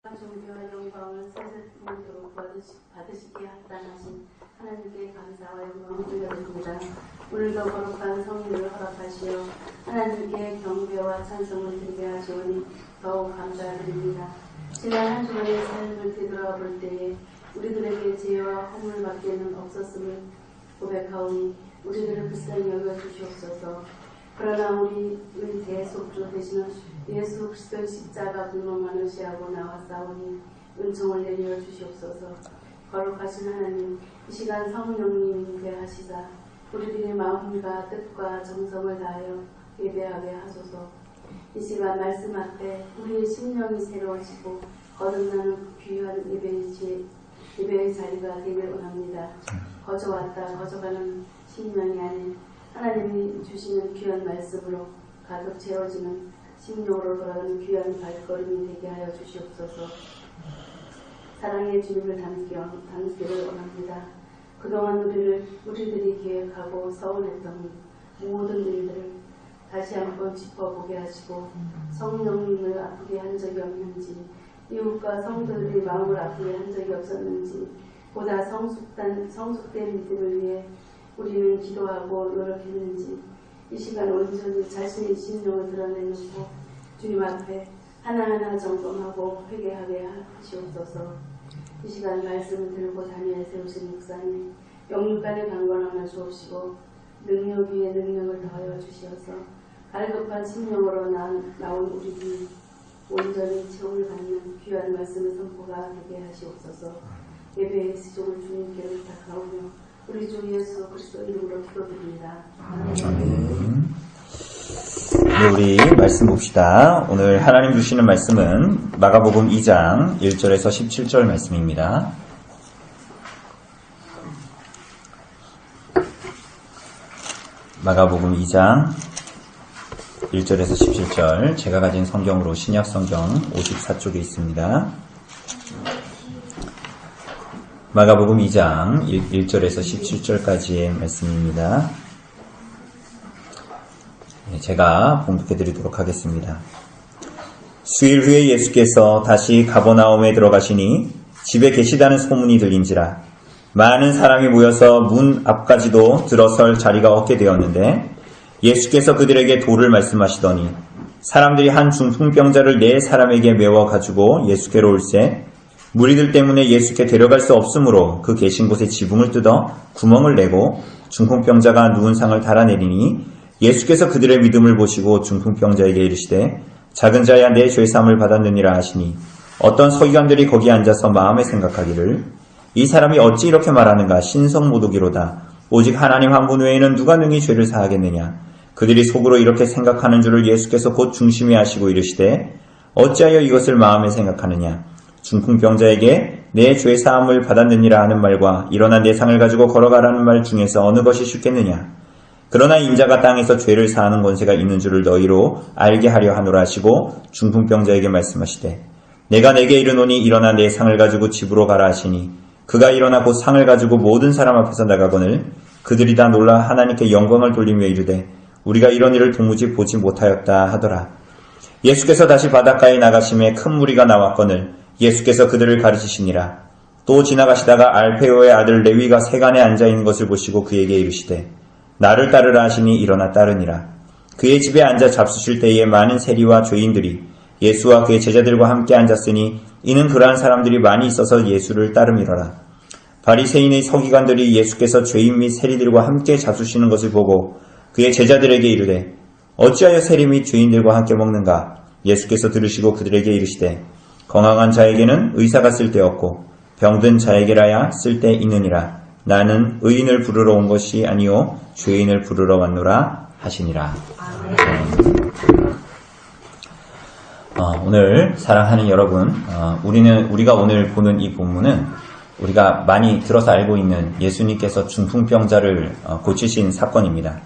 존귀와 영광을 세세토록 받으시기에 합당하신 하나님께 감사와 영광을 드립니다. 오늘도 거룩한 성일을 허락하시어 하나님께 경배와 찬송을 드리게 하시오니 더욱 감사드립니다. 지난 한 주간의 삶을 되돌아볼 때에 우리들에게 죄와 허물밖에는 없었음을 고백하오니 우리들을 불쌍히 여겨주시옵소서. 그러나 우리의 대속주 되시는 예수 그리스도의 십자가 불멍만 의시하고 나왔사오니 은총을 내려 주시옵소서. 거룩하신 하나님, 이 시간 성령님 대하시사 우리들의 마음과 뜻과 정성을 다하여 예배하게 하소서. 이 시간 말씀 앞에 우리의 심령이 새로워지고 거듭나는 귀한 예배의 자리가 되길 원합니다. 거저왔다 거저가는 심령이 아닌 하나님이 주시는 귀한 말씀으로 가득 채워지는 심령으로 돌아가는 귀한 발걸음이 되게 하여 주시옵소서. 사랑의 주님을 담기를 원합니다. 그동안 우리들이 계획하고 서운했던 모든 일들을 다시 한번 짚어보게 하시고 성령님을 아프게 한 적이 없는지, 이웃과 성도들의 마음을 아프게 한 적이 없었는지, 보다 성숙된 믿음을 위해 우리는 기도하고 노력했는지 이 시간 온전히 자신의 심령을 드러내놓고 주님 앞에 하나하나 점검하고 회개하게 하시옵소서. 이 시간 말씀을 들고 다니엘 세우신 목사님, 영육간의 강건함을 주옵시고 능력 위에 능력을 더하여 주시어서 갈급한 심령으로 나온 우리들이 온전히 체험을 받는 귀한 말씀의 선포가 되게 하시옵소서. 예배의 시종을 주님께 부탁하오며 우리 주 예수 그리스도 이름으로 기도드립니다. 아멘. 네, 우리 말씀 봅시다. 오늘 하나님 주시는 말씀은 마가복음 2장 1절에서 17절 말씀입니다. 마가복음 2장 1절에서 17절, 제가 가진 성경으로 신약 성경 54쪽에 있습니다. 마가복음 2장 1절에서 17절까지의 말씀입니다. 제가 봉독해 드리도록 하겠습니다. 수일 후에 예수께서 다시 가버나움에 들어가시니 집에 계시다는 소문이 들린지라 많은 사람이 모여서 문 앞까지도 들어설 자리가 없게 되었는데 예수께서 그들에게 도를 말씀하시더니 사람들이 한 중풍병자를 4사람에게 메워 가지고 예수께로 올세 무리들 때문에 예수께 데려갈 수 없으므로 그 계신 곳에 지붕을 뜯어 구멍을 내고 중풍병자가 누운 상을 달아내리니 예수께서 그들의 믿음을 보시고 중풍병자에게 이르시되 작은 자야 내 죄사함을 받았느니라 하시니 어떤 서기관들이 거기 앉아서 마음에 생각하기를 이 사람이 어찌 이렇게 말하는가 신성모독이로다 오직 하나님 한 분 외에는 누가 능히 죄를 사하겠느냐. 그들이 속으로 이렇게 생각하는 줄을 예수께서 곧 중심에 하시고 이르시되 어찌하여 이것을 마음에 생각하느냐. 중풍병자에게 내 죄사함을 받았느니라 하는 말과 일어나 내 상을 가지고 걸어가라는 말 중에서 어느 것이 쉽겠느냐. 그러나 인자가 땅에서 죄를 사하는 권세가 있는 줄을 너희로 알게 하려 하노라 하시고 중풍병자에게 말씀하시되 내가 내게 이르노니 일어나 내 상을 가지고 집으로 가라 하시니 그가 일어나 곧 상을 가지고 모든 사람 앞에서 나가거늘 그들이 다 놀라 하나님께 영광을 돌리며 이르되 우리가 이런 일을 도무지 보지 못하였다 하더라. 예수께서 다시 바닷가에 나가심에 큰 무리가 나왔거늘 예수께서 그들을 가르치시니라. 또 지나가시다가 알페오의 아들 레위가 세간에 앉아있는 것을 보시고 그에게 이르시되 나를 따르라 하시니 일어나 따르니라. 그의 집에 앉아 잡수실 때에 많은 세리와 죄인들이 예수와 그의 제자들과 함께 앉았으니 이는 그러한 사람들이 많이 있어서 예수를 따름이로라. 바리새인의 서기관들이 예수께서 죄인 및 세리들과 함께 잡수시는 것을 보고 그의 제자들에게 이르되 어찌하여 세리 및 죄인들과 함께 먹는가. 예수께서 들으시고 그들에게 이르시되 건강한 자에게는 의사가 쓸데없고 병든 자에게라야 쓸데있느니라. 나는 의인을 부르러 온 것이 아니요 죄인을 부르러 왔노라 하시니라. 오늘 사랑하는 여러분, 우리가 오늘 보는 이 본문은 우리가 많이 들어서 알고 있는 예수님께서 중풍병자를 고치신 사건입니다.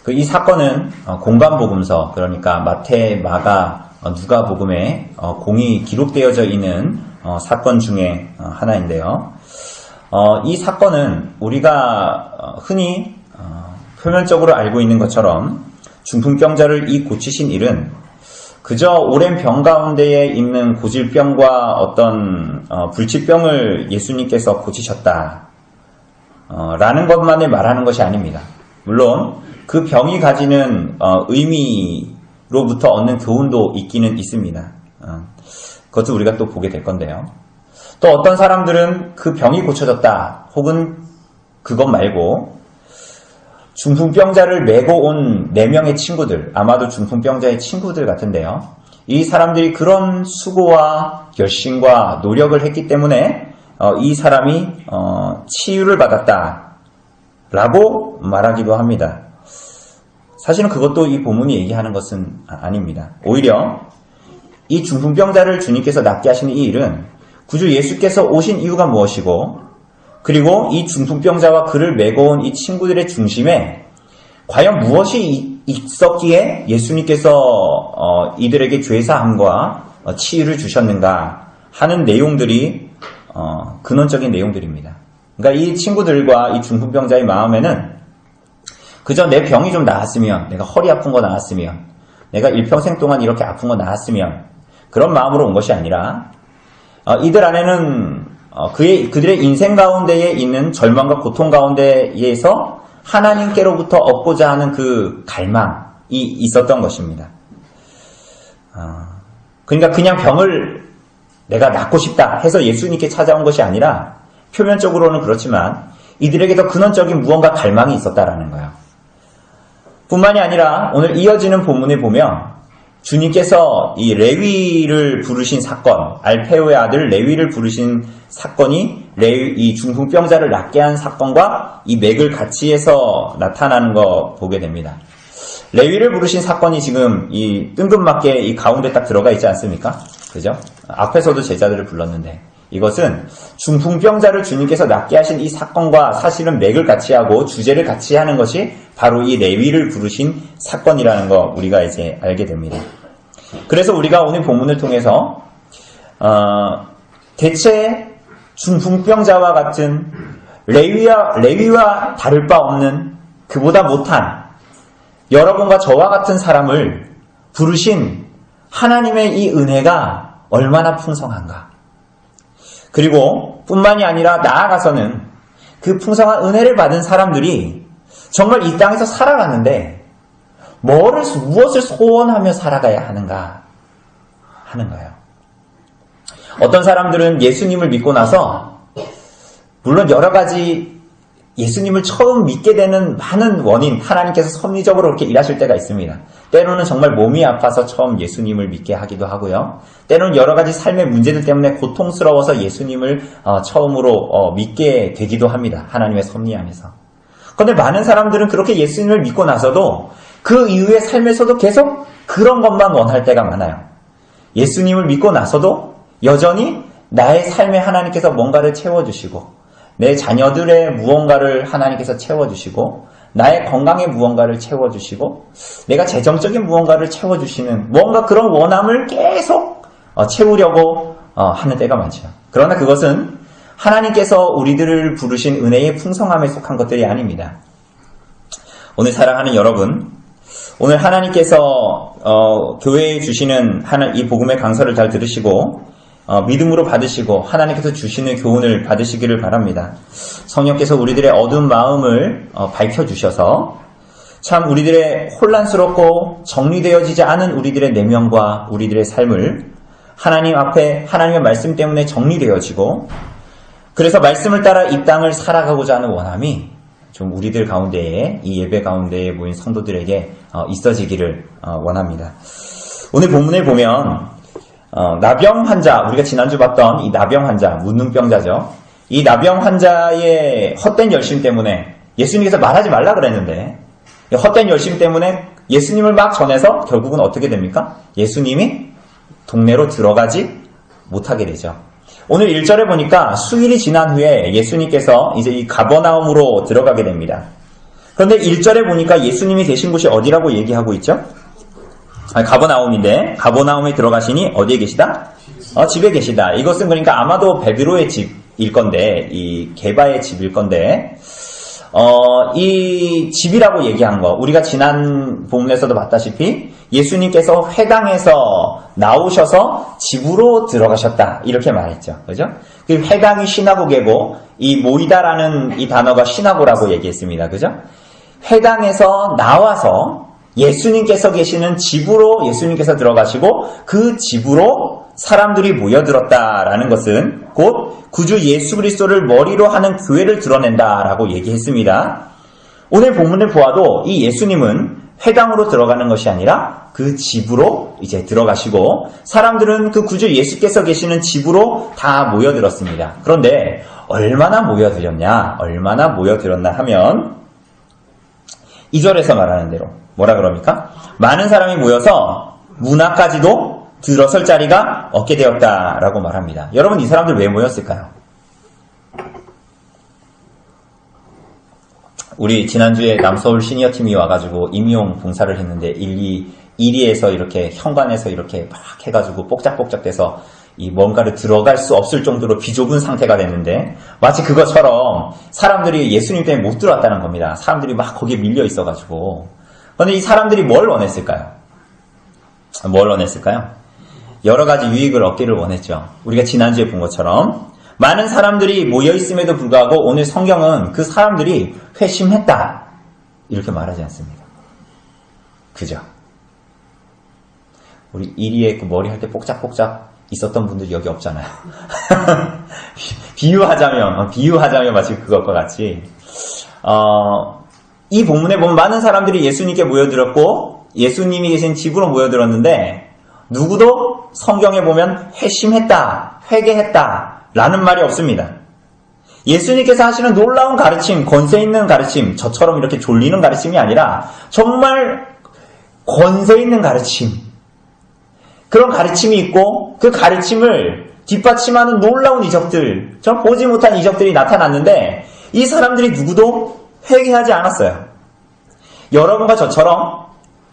이 사건은 공관복음서, 그러니까 마태, 마가, 누가복음에 공이 기록되어져 있는 사건 중에 하나인데요. 이 사건은 우리가 흔히 표면적으로 알고 있는 것처럼 중풍병자를 고치신 일은 그저 오랜 병 가운데에 있는 고질병과 어떤 불치병을 예수님께서 고치셨다 라는 것만을 말하는 것이 아닙니다. 물론 그 병이 가지는 의미로부터 얻는 교훈도 있기는 있습니다. 그것도 우리가 또 보게 될 건데요. 또 어떤 사람들은 그 병이 고쳐졌다 혹은 그것 말고 중풍병자를 메고 온 4명의 친구들, 아마도 중풍병자의 친구들 같은데요. 이 사람들이 그런 수고와 열심과 노력을 했기 때문에 이 사람이 치유를 받았다 라고 말하기도 합니다. 사실은 그것도 이 본문이 얘기하는 것은 아닙니다. 오히려 이 중풍병자를 주님께서 낫게 하시는 이 일은 구주 예수께서 오신 이유가 무엇이고, 그리고 이 중풍병자와 그를 메고 온 이 친구들의 중심에 과연 무엇이 있었기에 예수님께서 이들에게 죄사함과 치유를 주셨는가 하는 내용들이 근원적인 내용들입니다. 그러니까 이 친구들과 이 중풍병자의 마음에는 그저 내 병이 좀 나았으면, 내가 허리 아픈 거 나았으면, 내가 일평생 동안 이렇게 아픈 거 나았으면, 그런 마음으로 온 것이 아니라 이들 안에는 그들의 인생 가운데에 있는 절망과 고통 가운데에서 하나님께로부터 얻고자 하는 그 갈망이 있었던 것입니다. 그러니까 그냥 병을 내가 낫고 싶다 해서 예수님께 찾아온 것이 아니라 표면적으로는 그렇지만 이들에게 더 근원적인 무언가 갈망이 있었다라는 거예요. 뿐만이 아니라 오늘 이어지는 본문에 보면 주님께서 이 레위를 부르신 사건, 알페오의 아들 레위를 부르신 사건이 이 중풍병자를 낫게 한 사건과 이 맥을 같이 해서 나타나는 거 보게 됩니다. 레위를 부르신 사건이 지금 이 뜬금맞게 이 가운데 딱 들어가 있지 않습니까? 그죠? 앞에서도 제자들을 불렀는데 이것은 중풍병자를 주님께서 낫게 하신 이 사건과 사실은 맥을 같이 하고 주제를 같이 하는 것이 바로 이 레위를 부르신 사건이라는 거 우리가 이제 알게 됩니다. 그래서 우리가 오늘 본문을 통해서 대체 중풍병자와 같은 레위와 다를 바 없는 그보다 못한 여러분과 저와 같은 사람을 부르신 하나님의 이 은혜가 얼마나 풍성한가. 그리고 뿐만이 아니라 나아가서는 그 풍성한 은혜를 받은 사람들이 정말 이 땅에서 살아가는데 무엇을 소원하며 살아가야 하는가 하는 거예요. 어떤 사람들은 예수님을 믿고 나서 물론 여러 가지 예수님을 처음 믿게 되는 많은 원인, 하나님께서 섭리적으로 그렇게 일하실 때가 있습니다. 때로는 정말 몸이 아파서 처음 예수님을 믿게 하기도 하고요. 때로는 여러 가지 삶의 문제들 때문에 고통스러워서 예수님을 처음으로 믿게 되기도 합니다. 하나님의 섭리 안에서. 그런데 많은 사람들은 그렇게 예수님을 믿고 나서도 그 이후의 삶에서도 계속 그런 것만 원할 때가 많아요. 예수님을 믿고 나서도 여전히 나의 삶에 하나님께서 뭔가를 채워주시고 내 자녀들의 무언가를 하나님께서 채워주시고 나의 건강에 무언가를 채워주시고 내가 재정적인 무언가를 채워주시는 무언가 그런 원함을 계속 채우려고 하는 때가 많죠. 그러나 그것은 하나님께서 우리들을 부르신 은혜의 풍성함에 속한 것들이 아닙니다. 오늘 사랑하는 여러분, 오늘 하나님께서 교회에 주시는 이 복음의 강서를 잘 들으시고 믿음으로 받으시고 하나님께서 주시는 교훈을 받으시기를 바랍니다. 성령께서 우리들의 어두운 마음을 밝혀주셔서 참 우리들의 혼란스럽고 정리되어지지 않은 우리들의 내면과 우리들의 삶을 하나님 앞에 하나님의 말씀 때문에 정리되어지고 그래서 말씀을 따라 이 땅을 살아가고자 하는 원함이 좀 우리들 가운데에 이 예배 가운데에 모인 성도들에게 있어지기를 원합니다. 오늘 본문에 보면 나병 환자, 우리가 지난주 봤던 이 나병 환자, 문둥병자죠. 이 나병 환자의 헛된 열심 때문에 예수님께서 말하지 말라 그랬는데 헛된 열심 때문에 예수님을 막 전해서 결국은 어떻게 됩니까? 예수님이 동네로 들어가지 못하게 되죠. 오늘 1절에 보니까 수일이 지난 후에 예수님께서 이제 이 가버나움으로 들어가게 됩니다. 그런데 1절에 보니까 예수님이 계신 곳이 어디라고 얘기하고 있죠? 가버나움인데 가버나움에 들어가시니 어디에 계시다? 집에 계시다. 이것은 그러니까 아마도 베드로의 집일 건데 이 게바의 집일 건데 이 집이라고 얘기한 거 우리가 지난 본문에서도 봤다시피 예수님께서 회당에서 나오셔서 집으로 들어가셨다. 이렇게 말했죠. 그죠? 그 회당이 시나고게고, 이 모이다라는 이 단어가 시나고라고 얘기했습니다. 그죠? 회당에서 나와서 예수님께서 계시는 집으로 예수님께서 들어가시고, 그 집으로 사람들이 모여들었다라는 것은 곧 구주 예수 그리스도를 머리로 하는 교회를 드러낸다라고 얘기했습니다. 오늘 본문을 보아도 이 예수님은 회당으로 들어가는 것이 아니라 그 집으로 이제 들어가시고 사람들은 그 구주 예수께서 계시는 집으로 다 모여들었습니다. 그런데 얼마나 모여들었나 하면 2절에서 말하는 대로 뭐라 그럽니까? 많은 사람이 모여서 문 앞까지도 들어설 자리가 없게 되었다라고 말합니다. 여러분, 이 사람들 왜 모였을까요? 우리 지난주에 남서울 시니어팀이 와가지고 임용 봉사를 했는데 1위에서 이렇게 현관에서 이렇게 막 해가지고 뽁짝뽁짝 돼서 이 뭔가를 들어갈 수 없을 정도로 비좁은 상태가 됐는데 마치 그것처럼 사람들이 예수님 때문에 못 들어왔다는 겁니다. 사람들이 막 거기에 밀려 있어가지고. 그런데 이 사람들이 뭘 원했을까요? 여러 가지 유익을 얻기를 원했죠. 우리가 지난주에 본 것처럼 많은 사람들이 모여있음에도 불구하고 오늘 성경은 그 사람들이 회심했다 이렇게 말하지 않습니다. 그죠? 우리 1위에 그 머리 할 때 뽁짝뽁짝 있었던 분들이 여기 없잖아요. 비유하자면 마치 그것과 같이 이 본문에 보면 많은 사람들이 예수님께 모여들었고 예수님이 계신 집으로 모여들었는데 누구도 성경에 보면 회심했다, 회개했다 라는 말이 없습니다. 예수님께서 하시는 놀라운 가르침, 권세 있는 가르침, 저처럼 이렇게 졸리는 가르침이 아니라 정말 권세 있는 가르침, 그런 가르침이 있고 그 가르침을 뒷받침하는 놀라운 이적들, 전 보지 못한 이적들이 나타났는데 이 사람들이 누구도 회개하지 않았어요. 여러분과 저처럼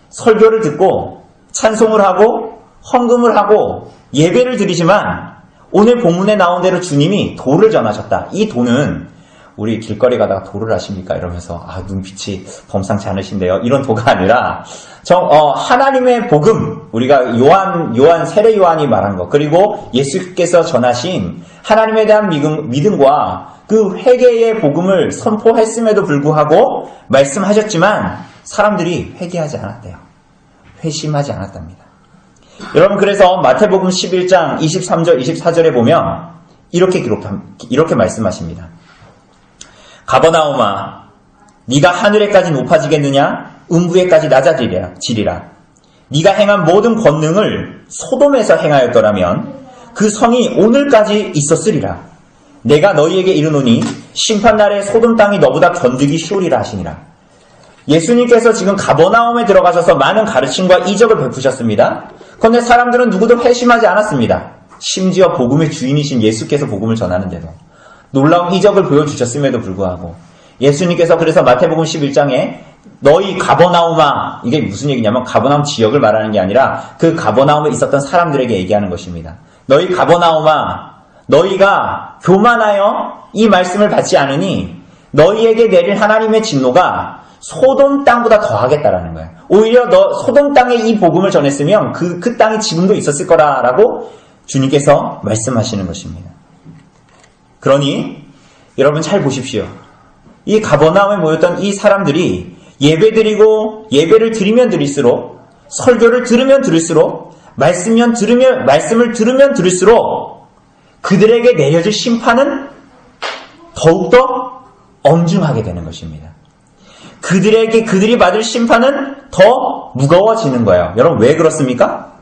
설교를 듣고 찬송을 하고 헌금을 하고 예배를 드리지만 오늘 본문에 나온 대로 주님이 도를 전하셨다. 이 도는 우리 길거리 가다가 도를 아십니까? 이러면서 눈빛이 범상치 않으신데요. 이런 도가 아니라 하나님의 복음, 우리가 요한 세례 요한이 말한 것, 그리고 예수께서 전하신 하나님에 대한 믿음과 그 회개의 복음을 선포했음에도 불구하고 말씀하셨지만 사람들이 회개하지 않았대요. 회심하지 않았답니다. 여러분, 그래서 마태복음 11장 23절 24절에 보면 이렇게 말씀하십니다. 가버나움아, 네가 하늘에까지 높아지겠느냐? 음부에까지 낮아지리라. 네가 행한 모든 권능을 소돔에서 행하였더라면 그 성이 오늘까지 있었으리라. 내가 너희에게 이르노니 심판날에 소돔 땅이 너보다 견디기 쉬우리라 하시니라. 예수님께서 지금 가버나움에 들어가셔서 많은 가르침과 이적을 베푸셨습니다. 그런데 사람들은 누구도 회심하지 않았습니다. 심지어 복음의 주인이신 예수께서 복음을 전하는데도 놀라운 이적을 보여주셨음에도 불구하고 예수님께서 그래서 마태복음 11장에 너희 가버나움아, 이게 무슨 얘기냐면 가버나움 지역을 말하는 게 아니라 그 가버나움에 있었던 사람들에게 얘기하는 것입니다. 너희 가버나움아, 너희가 교만하여 이 말씀을 받지 않으니 너희에게 내릴 하나님의 진노가 소돔 땅보다 더하겠다라는 거예요. 오히려 너 소돔 땅에 이 복음을 전했으면 그 땅이 지금도 있었을 거라라고 주님께서 말씀하시는 것입니다. 그러니 여러분 잘 보십시오. 이 가버나움에 모였던 이 사람들이 예배를 드리면 드릴수록, 설교를 들으면 들을수록, 말씀을 들으면 들을수록 그들에게 내려질 심판은 더욱더 엄중하게 되는 것입니다. 그들이 받을 심판은 더 무거워지는 거예요. 여러분, 왜 그렇습니까?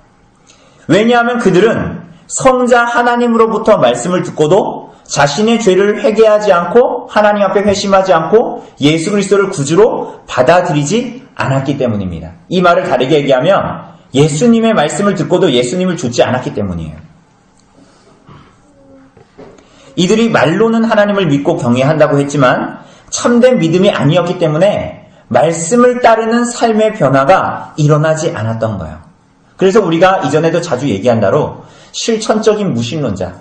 왜냐하면 그들은 성자 하나님으로부터 말씀을 듣고도 자신의 죄를 회개하지 않고 하나님 앞에 회심하지 않고 예수 그리스도를 구주로 받아들이지 않았기 때문입니다. 이 말을 다르게 얘기하면 예수님의 말씀을 듣고도 예수님을 좇지 않았기 때문이에요. 이들이 말로는 하나님을 믿고 경외한다고 했지만 참된 믿음이 아니었기 때문에 말씀을 따르는 삶의 변화가 일어나지 않았던 거예요. 그래서 우리가 이전에도 자주 얘기한 대로 실천적인 무신론자,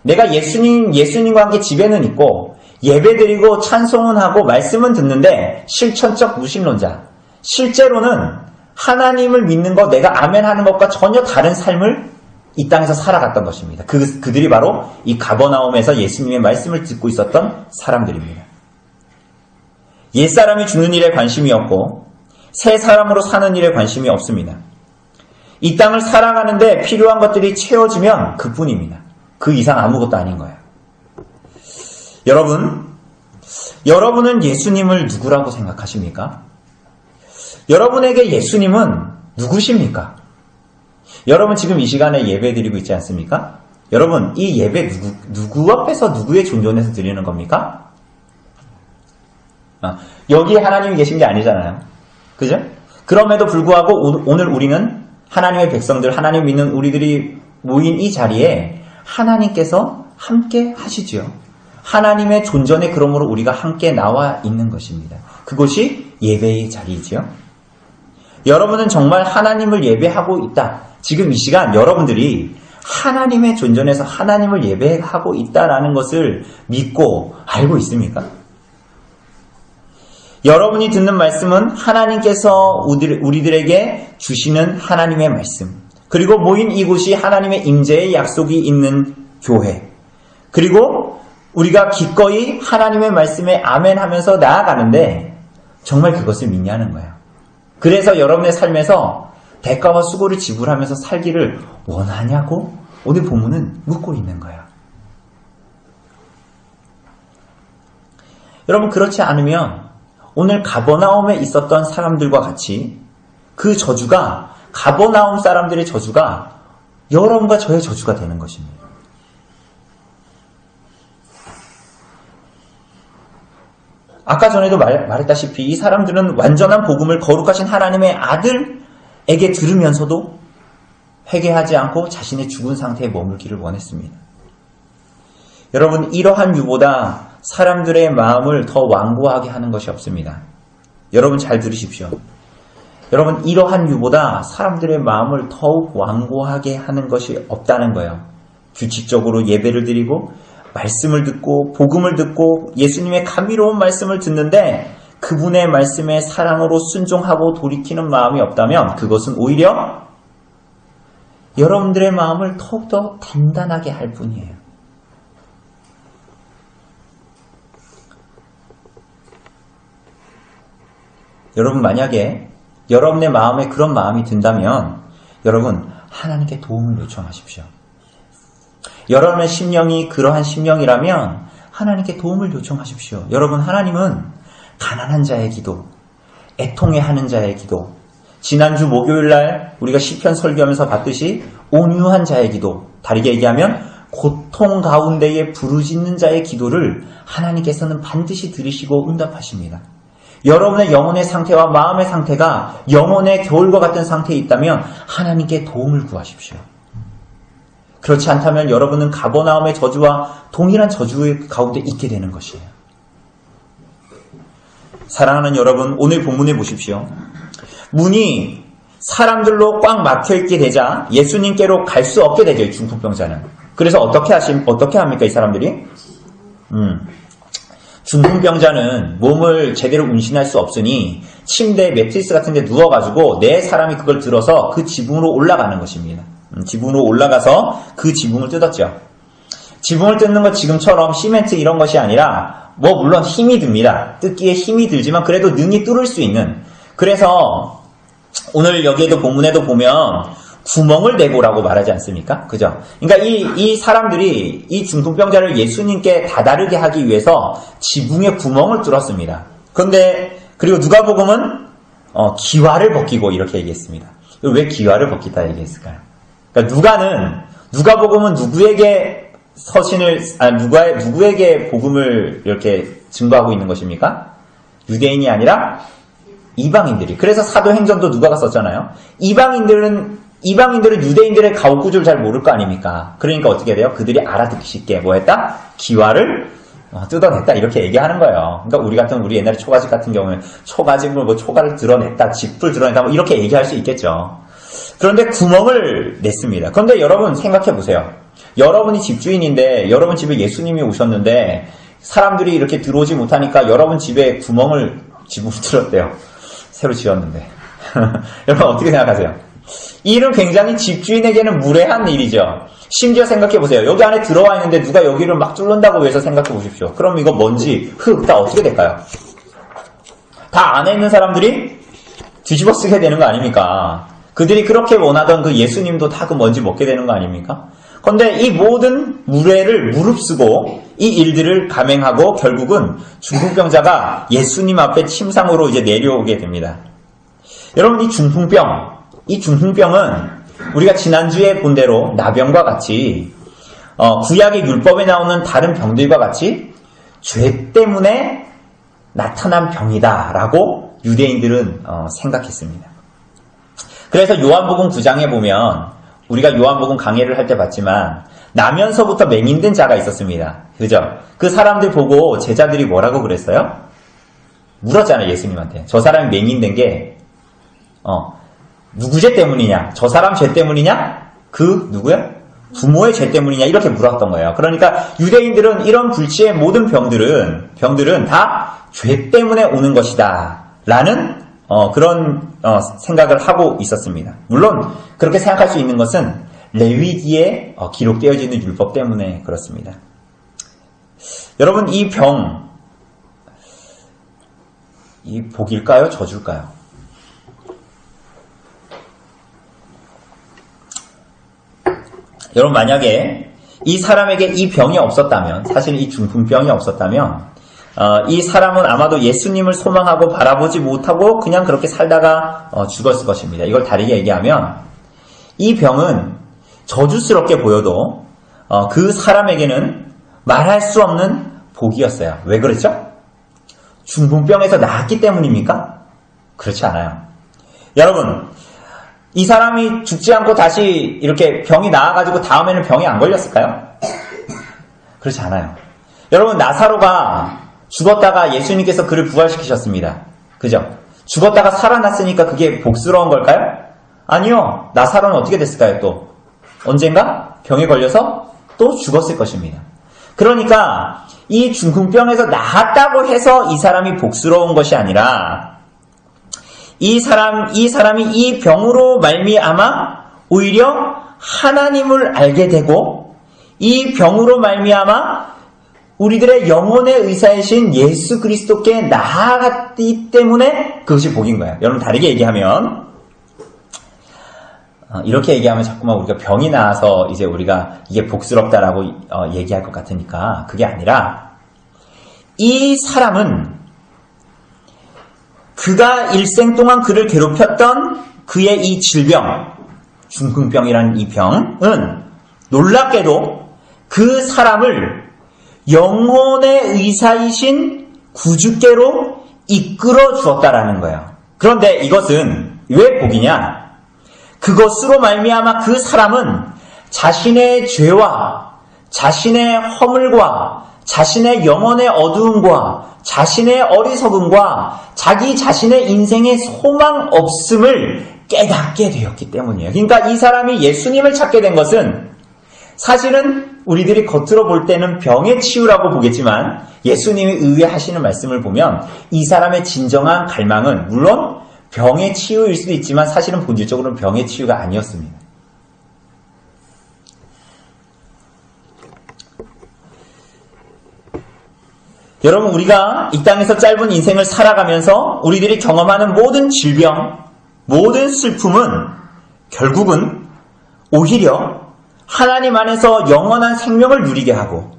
내가 예수님과 함께 집에는 있고 예배드리고 찬송은 하고 말씀은 듣는데 실천적 무신론자, 실제로는 하나님을 믿는 것, 내가 아멘 하는 것과 전혀 다른 삶을 이 땅에서 살아갔던 것입니다. 그들이 바로 이 가버나움에서 예수님의 말씀을 듣고 있었던 사람들입니다. 옛사람이 죽는 일에 관심이 없고 새 사람으로 사는 일에 관심이 없습니다. 이 땅을 살아가는데 필요한 것들이 채워지면 그뿐입니다. 그 이상 아무것도 아닌 거예요. 여러분은 예수님을 누구라고 생각하십니까? 여러분에게 예수님은 누구십니까? 여러분 지금 이 시간에 예배 드리고 있지 않습니까? 여러분 이 예배 누구 앞에서 누구의 존존에서 드리는 겁니까? 여기에 하나님이 계신 게 아니잖아요. 그죠? 그럼에도 불구하고 오늘 우리는 하나님의 백성들, 하나님 믿는 우리들이 모인 이 자리에 하나님께서 함께 하시지요. 하나님의 존전에 그러므로 우리가 함께 나와 있는 것입니다. 그것이 예배의 자리이지요. 여러분은 정말 하나님을 예배하고 있다. 지금 이 시간 여러분들이 하나님의 존전에서 하나님을 예배하고 있다라는 것을 믿고 알고 있습니까? 여러분이 듣는 말씀은 하나님께서 우리들에게 주시는 하나님의 말씀, 그리고 모인 이곳이 하나님의 임재의 약속이 있는 교회, 그리고 우리가 기꺼이 하나님의 말씀에 아멘 하면서 나아가는데 정말 그것을 믿냐는 거예요. 그래서 여러분의 삶에서 대가와 수고를 지불하면서 살기를 원하냐고 오늘 본문은 묻고 있는 거예요. 여러분 그렇지 않으면 오늘 가버나움에 있었던 사람들과 같이 그 저주가, 가버나움 사람들의 저주가 여러분과 저의 저주가 되는 것입니다. 아까 전에도 말했다시피 이 사람들은 완전한 복음을 거룩하신 하나님의 아들에게 들으면서도 회개하지 않고 자신의 죽은 상태에 머물기를 원했습니다. 여러분 이러한 유보다 사람들의 마음을 더 완고하게 하는 것이 없습니다. 여러분 잘 들으십시오. 여러분 이러한 유보다 사람들의 마음을 더욱 완고하게 하는 것이 없다는 거예요. 규칙적으로 예배를 드리고 말씀을 듣고 복음을 듣고 예수님의 감미로운 말씀을 듣는데 그분의 말씀에 사랑으로 순종하고 돌이키는 마음이 없다면 그것은 오히려 여러분들의 마음을 더욱더 단단하게 할 뿐이에요. 여러분 만약에 여러분의 마음에 그런 마음이 든다면 여러분 하나님께 도움을 요청하십시오. 여러분의 심령이 그러한 심령이라면 하나님께 도움을 요청하십시오. 여러분 하나님은 가난한 자의 기도, 애통해하는 자의 기도, 지난주 목요일날 우리가 시편 설교하면서 봤듯이 온유한 자의 기도, 다르게 얘기하면 고통 가운데에 부르짖는 자의 기도를 하나님께서는 반드시 들으시고 응답하십니다. 여러분의 영혼의 상태와 마음의 상태가 영혼의 겨울과 같은 상태에 있다면 하나님께 도움을 구하십시오. 그렇지 않다면 여러분은 가버나움의 저주와 동일한 저주의 가운데 있게 되는 것이에요. 사랑하는 여러분, 오늘 본문에 보십시오. 문이 사람들로 꽉 막혀있게 되자 예수님께로 갈 수 없게 되죠. 이 중풍병자는. 그래서 어떻게 합니까 이 사람들이? 중풍병자는 몸을 제대로 운신할 수 없으니 침대 매트리스 같은 데 누워가지고 네 사람이 그걸 들어서 그 지붕으로 올라가는 것입니다. 지붕으로 올라가서 그 지붕을 뜯었죠. 지붕을 뜯는 건 지금처럼 시멘트 이런 것이 아니라 물론 힘이 듭니다. 뜯기에 힘이 들지만 그래도 능히 뚫을 수 있는, 그래서 오늘 여기에도 본문에도 보면 구멍을 내고라고 말하지 않습니까? 그죠? 그러니까 이 사람들이 이 중풍병자를 예수님께 다다르게 하기 위해서 지붕에 구멍을 뚫었습니다. 그리고 누가복음은 기와를 벗기고 이렇게 얘기했습니다. 왜 기와를 벗기다 얘기했을까요? 그러니까 누가복음은 누구에게 누구에게 복음을 이렇게 증거하고 있는 것입니까? 유대인이 아니라 이방인들이. 그래서 사도행전도 누가가 썼잖아요. 이방인들은 유대인들의 가옥구조를 잘 모를 거 아닙니까? 그러니까 어떻게 돼요? 그들이 알아듣기 쉽게 뭐 했다? 기와를 뜯어냈다 이렇게 얘기하는 거예요. 그러니까 우리 옛날에 초가집 같은 경우는 초가집을 초가를 드러냈다, 짚을 드러냈다 이렇게 얘기할 수 있겠죠. 그런데 구멍을 냈습니다. 그런데 여러분 생각해 보세요. 여러분이 집주인인데 여러분 집에 예수님이 오셨는데 사람들이 이렇게 들어오지 못하니까 여러분 집에 지붕을 뚫었대요. 새로 지었는데. 여러분 어떻게 생각하세요? 이 일은 굉장히 집주인에게는 무례한 일이죠. 심지어 생각해보세요. 여기 안에 들어와 있는데 누가 여기를 막 뚫는다고 해서 생각해보십시오. 그럼 이거 먼지, 흙 다 어떻게 될까요? 다 안에 있는 사람들이 뒤집어 쓰게 되는 거 아닙니까? 그들이 그렇게 원하던 그 예수님도 다 그 먼지 먹게 되는 거 아닙니까? 그런데 이 모든 무례를 무릅쓰고 이 일들을 감행하고 결국은 중풍병자가 예수님 앞에 침상으로 이제 내려오게 됩니다. 여러분 이 중풍병은 우리가 지난주에 본 대로 나병과 같이 구약의 율법에 나오는 다른 병들과 같이 죄 때문에 나타난 병이다라고 유대인들은 생각했습니다. 그래서 요한복음 9장에 보면 우리가 요한복음 강해를 할 때 봤지만 나면서부터 맹인된 자가 있었습니다. 그죠? 그 사람들 보고 제자들이 뭐라고 그랬어요? 물었잖아요, 예수님한테. 저 사람이 맹인된 게 누구 죄 때문이냐? 저 사람 죄 때문이냐? 그 누구야? 부모의 죄 때문이냐? 이렇게 물었던 거예요. 그러니까 유대인들은 이런 불치의 모든 병들은 다 죄 때문에 오는 것이다 라는 그런 생각을 하고 있었습니다. 물론 그렇게 생각할 수 있는 것은 레위기에 기록되어지는 율법 때문에 그렇습니다. 여러분 이 병, 이 복일까요? 저줄까요? 여러분 만약에 이 사람에게 이 병이 없었다면, 사실 이 중풍병이 없었다면 이 사람은 아마도 예수님을 소망하고 바라보지 못하고 그냥 그렇게 살다가 죽었을 것입니다. 이걸 다르게 얘기하면 이 병은 저주스럽게 보여도 그 사람에게는 말할 수 없는 복이었어요. 왜 그랬죠? 중풍병에서 나았기 때문입니까? 그렇지 않아요. 여러분 이 사람이 죽지 않고 다시 이렇게 병이 나아가지고 다음에는 병이 안 걸렸을까요? 그렇지 않아요. 여러분 나사로가 죽었다가 예수님께서 그를 부활시키셨습니다. 그죠? 죽었다가 살아났으니까 그게 복스러운 걸까요? 아니요. 나사로는 어떻게 됐을까요? 또 언젠가 병에 걸려서 또 죽었을 것입니다. 그러니까 이 중풍병에서 나았다고 해서 이 사람이 복스러운 것이 아니라 이 사람이 이 병으로 말미암아 오히려 하나님을 알게 되고 이 병으로 말미암아 우리들의 영혼의 의사이신 예수 그리스도께 나아갔기 때문에 그것이 복인 거예요. 여러분 다르게 얘기하면 이렇게 얘기하면 자꾸만 우리가 병이 나아서 이제 우리가 이게 복스럽다라고 얘기할 것 같으니까 그게 아니라 이 사람은 그가 일생 동안 그를 괴롭혔던 그의 이 질병, 중풍병이라는 이 병은 놀랍게도 그 사람을 영혼의 의사이신 구주께로 이끌어 주었다라는 거예요. 그런데 이것은 왜 복이냐? 그것으로 말미암아 그 사람은 자신의 죄와 자신의 허물과 자신의 영혼의 어두움과 자신의 어리석음과 자기 자신의 인생의 소망 없음을 깨닫게 되었기 때문이에요. 그러니까 이 사람이 예수님을 찾게 된 것은 사실은 우리들이 겉으로 볼 때는 병의 치유라고 보겠지만 예수님이 의뢰하시는 말씀을 보면 이 사람의 진정한 갈망은 물론 병의 치유일 수도 있지만 사실은 본질적으로는 병의 치유가 아니었습니다. 여러분 우리가 이 땅에서 짧은 인생을 살아가면서 우리들이 경험하는 모든 질병, 모든 슬픔은 결국은 오히려 하나님 안에서 영원한 생명을 누리게 하고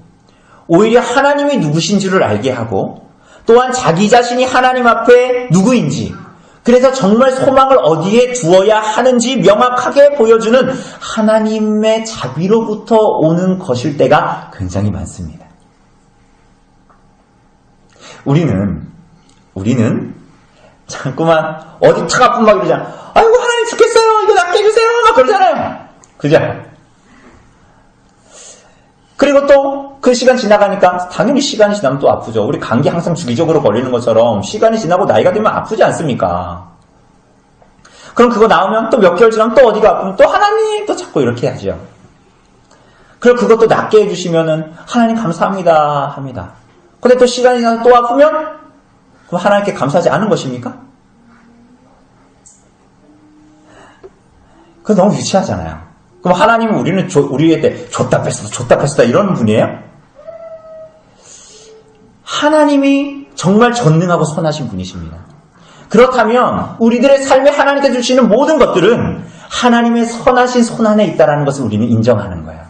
오히려 하나님이 누구신지를 알게 하고 또한 자기 자신이 하나님 앞에 누구인지 그래서 정말 소망을 어디에 두어야 하는지 명확하게 보여주는 하나님의 자비로부터 오는 것일 때가 굉장히 많습니다. 우리는 자꾸만 어디 탁 아픈 막 이러잖아. 아이고 하나님 죽겠어요. 이거 낫게 해주세요. 막 그러잖아요. 그죠? 그리고 또 그 시간 지나가니까 당연히 시간이 지나면 또 아프죠. 우리 감기 항상 주기적으로 걸리는 것처럼 시간이 지나고 나이가 들면 아프지 않습니까? 그럼 그거 나오면 또 몇 개월 지나면 또 어디가 아프면 또 하나님 또 자꾸 이렇게 하죠. 그리고 그것도 낫게 해주시면은 하나님 감사합니다 합니다. 근데 또 시간이 지나서 또 아프면 그럼 하나님께 감사하지 않은 것입니까? 그거 너무 유치하잖아요. 그럼 하나님은 우리한테 줬다 뺐다 이런 분이에요? 하나님이 정말 전능하고 선하신 분이십니다. 그렇다면 우리들의 삶에 하나님께 주시는 모든 것들은 하나님의 선하신 손 안에 있다는 것을 우리는 인정하는 거예요.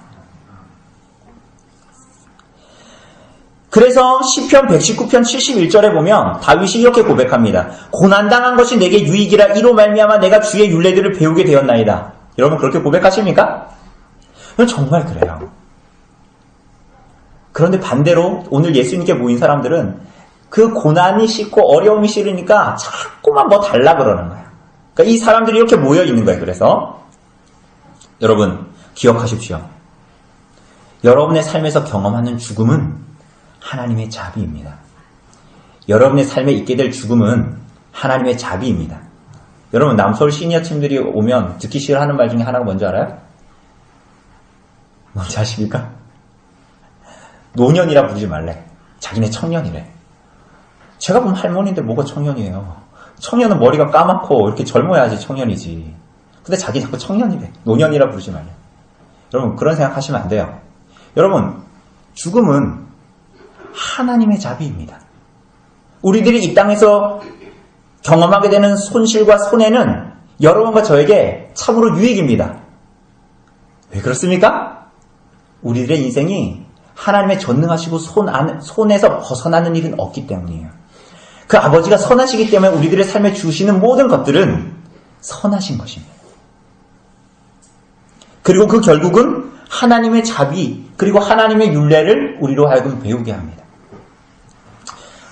그래서 시편 119편 71절에 보면 다윗이 이렇게 고백합니다. 고난당한 것이 내게 유익이라 이로 말미암아 내가 주의 율례들을 배우게 되었나이다. 여러분 그렇게 고백하십니까? 정말 그래요. 그런데 반대로 오늘 예수님께 모인 사람들은 그 고난이 싫고 어려움이 싫으니까 자꾸만 뭐 달라 그러는 거예요. 그러니까 이 사람들이 이렇게 모여 있는 거예요. 그래서 여러분 기억하십시오. 여러분의 삶에서 경험하는 죽음은 하나님의 자비입니다. 여러분의 삶에 있게 될 죽음은 하나님의 자비입니다. 여러분 남서울 시니어 팀들이 오면 듣기 싫어하는 말 중에 하나가 뭔지 알아요? 뭔지 아십니까? 노년이라 부르지 말래. 자기네 청년이래. 제가 보면 할머니인데 뭐가 청년이에요. 청년은 머리가 까맣고 이렇게 젊어야지 청년이지. 근데 자기 자꾸 청년이래. 노년이라 부르지 말래. 여러분 그런 생각하시면 안 돼요. 여러분 죽음은 하나님의 자비입니다. 우리들이 이 땅에서 경험하게 되는 손실과 손해는 여러분과 저에게 참으로 유익입니다. 왜 그렇습니까? 우리들의 인생이 하나님의 전능하시고 손에서 벗어나는 일은 없기 때문이에요. 그 아버지가 선하시기 때문에 우리들의 삶에 주시는 모든 것들은 선하신 것입니다. 그리고 그 결국은 하나님의 자비 그리고 하나님의 율례를 우리로 하여금 배우게 합니다.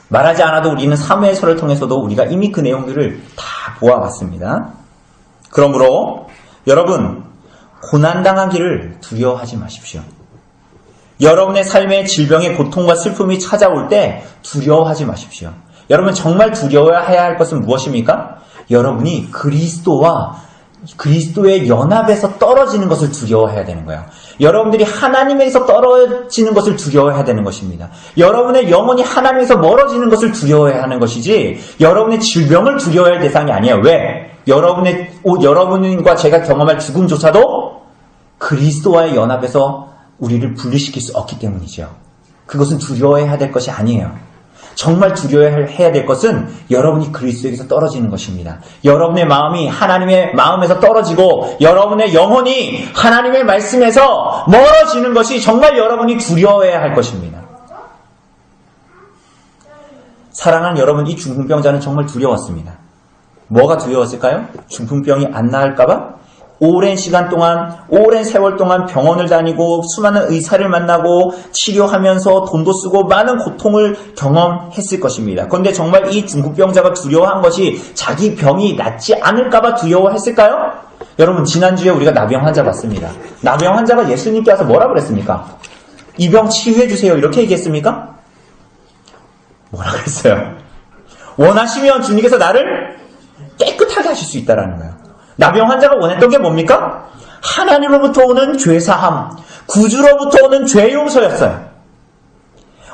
말하지 않아도 우리는 사무엘서를 통해서도 우리가 이미 그 내용들을 다 보아왔습니다. 그러므로 여러분 고난당하기를 두려워하지 마십시오. 여러분의 삶에 질병의 고통과 슬픔이 찾아올 때 두려워하지 마십시오. 여러분 정말 두려워해야 할 것은 무엇입니까? 여러분이 그리스도의 연합에서 떨어지는 것을 두려워해야 되는 거예요. 여러분들이 하나님에서 떨어지는 것을 두려워해야 되는 것입니다. 여러분의 영혼이 하나님에서 멀어지는 것을 두려워해야 하는 것이지 여러분의 질병을 두려워할 대상이 아니에요. 왜? 여러분과 제가 경험할 죽음조차도 그리스도와의 연합에서 우리를 분리시킬 수 없기 때문이죠. 그것은 두려워해야 될 것이 아니에요. 정말 두려워해야 될 것은 여러분이 그리스도에게서 떨어지는 것입니다. 여러분의 마음이 하나님의 마음에서 떨어지고 여러분의 영혼이 하나님의 말씀에서 멀어지는 것이 정말 여러분이 두려워해야 할 것입니다. 사랑하는 여러분, 이 중풍병자는 정말 두려웠습니다. 뭐가 두려웠을까요? 중풍병이 안 나을까봐? 오랜 시간 동안, 오랜 세월 동안 병원을 다니고 수많은 의사를 만나고 치료하면서 돈도 쓰고 많은 고통을 경험했을 것입니다. 그런데 정말 이 중풍병자가 두려워한 것이 자기 병이 낫지 않을까봐 두려워했을까요? 여러분 지난주에 우리가 나병 환자 봤습니다. 나병 환자가 예수님께 와서 뭐라 그랬습니까? 이 병 치유해주세요 이렇게 얘기했습니까? 뭐라 그랬어요? 원하시면 주님께서 나를 깨끗하게 하실 수 있다는 거예요. 나병 환자가 원했던 게 뭡니까? 하나님으로부터 오는 죄사함, 구주로부터 오는 죄 용서였어요.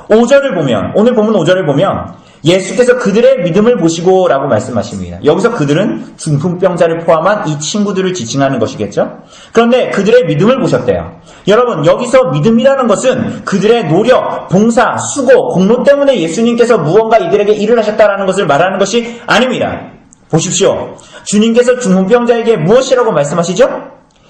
5절을 보면, 오늘 본문 5절을 보면 예수께서 그들의 믿음을 보시고 라고 말씀하십니다. 여기서 그들은 중풍병자를 포함한 이 친구들을 지칭하는 것이겠죠? 그런데 그들의 믿음을 보셨대요. 여러분 여기서 믿음이라는 것은 그들의 노력, 봉사, 수고, 공로 때문에 예수님께서 무언가 이들에게 일을 하셨다라는 것을 말하는 것이 아닙니다. 보십시오. 주님께서 중풍병자에게 무엇이라고 말씀하시죠?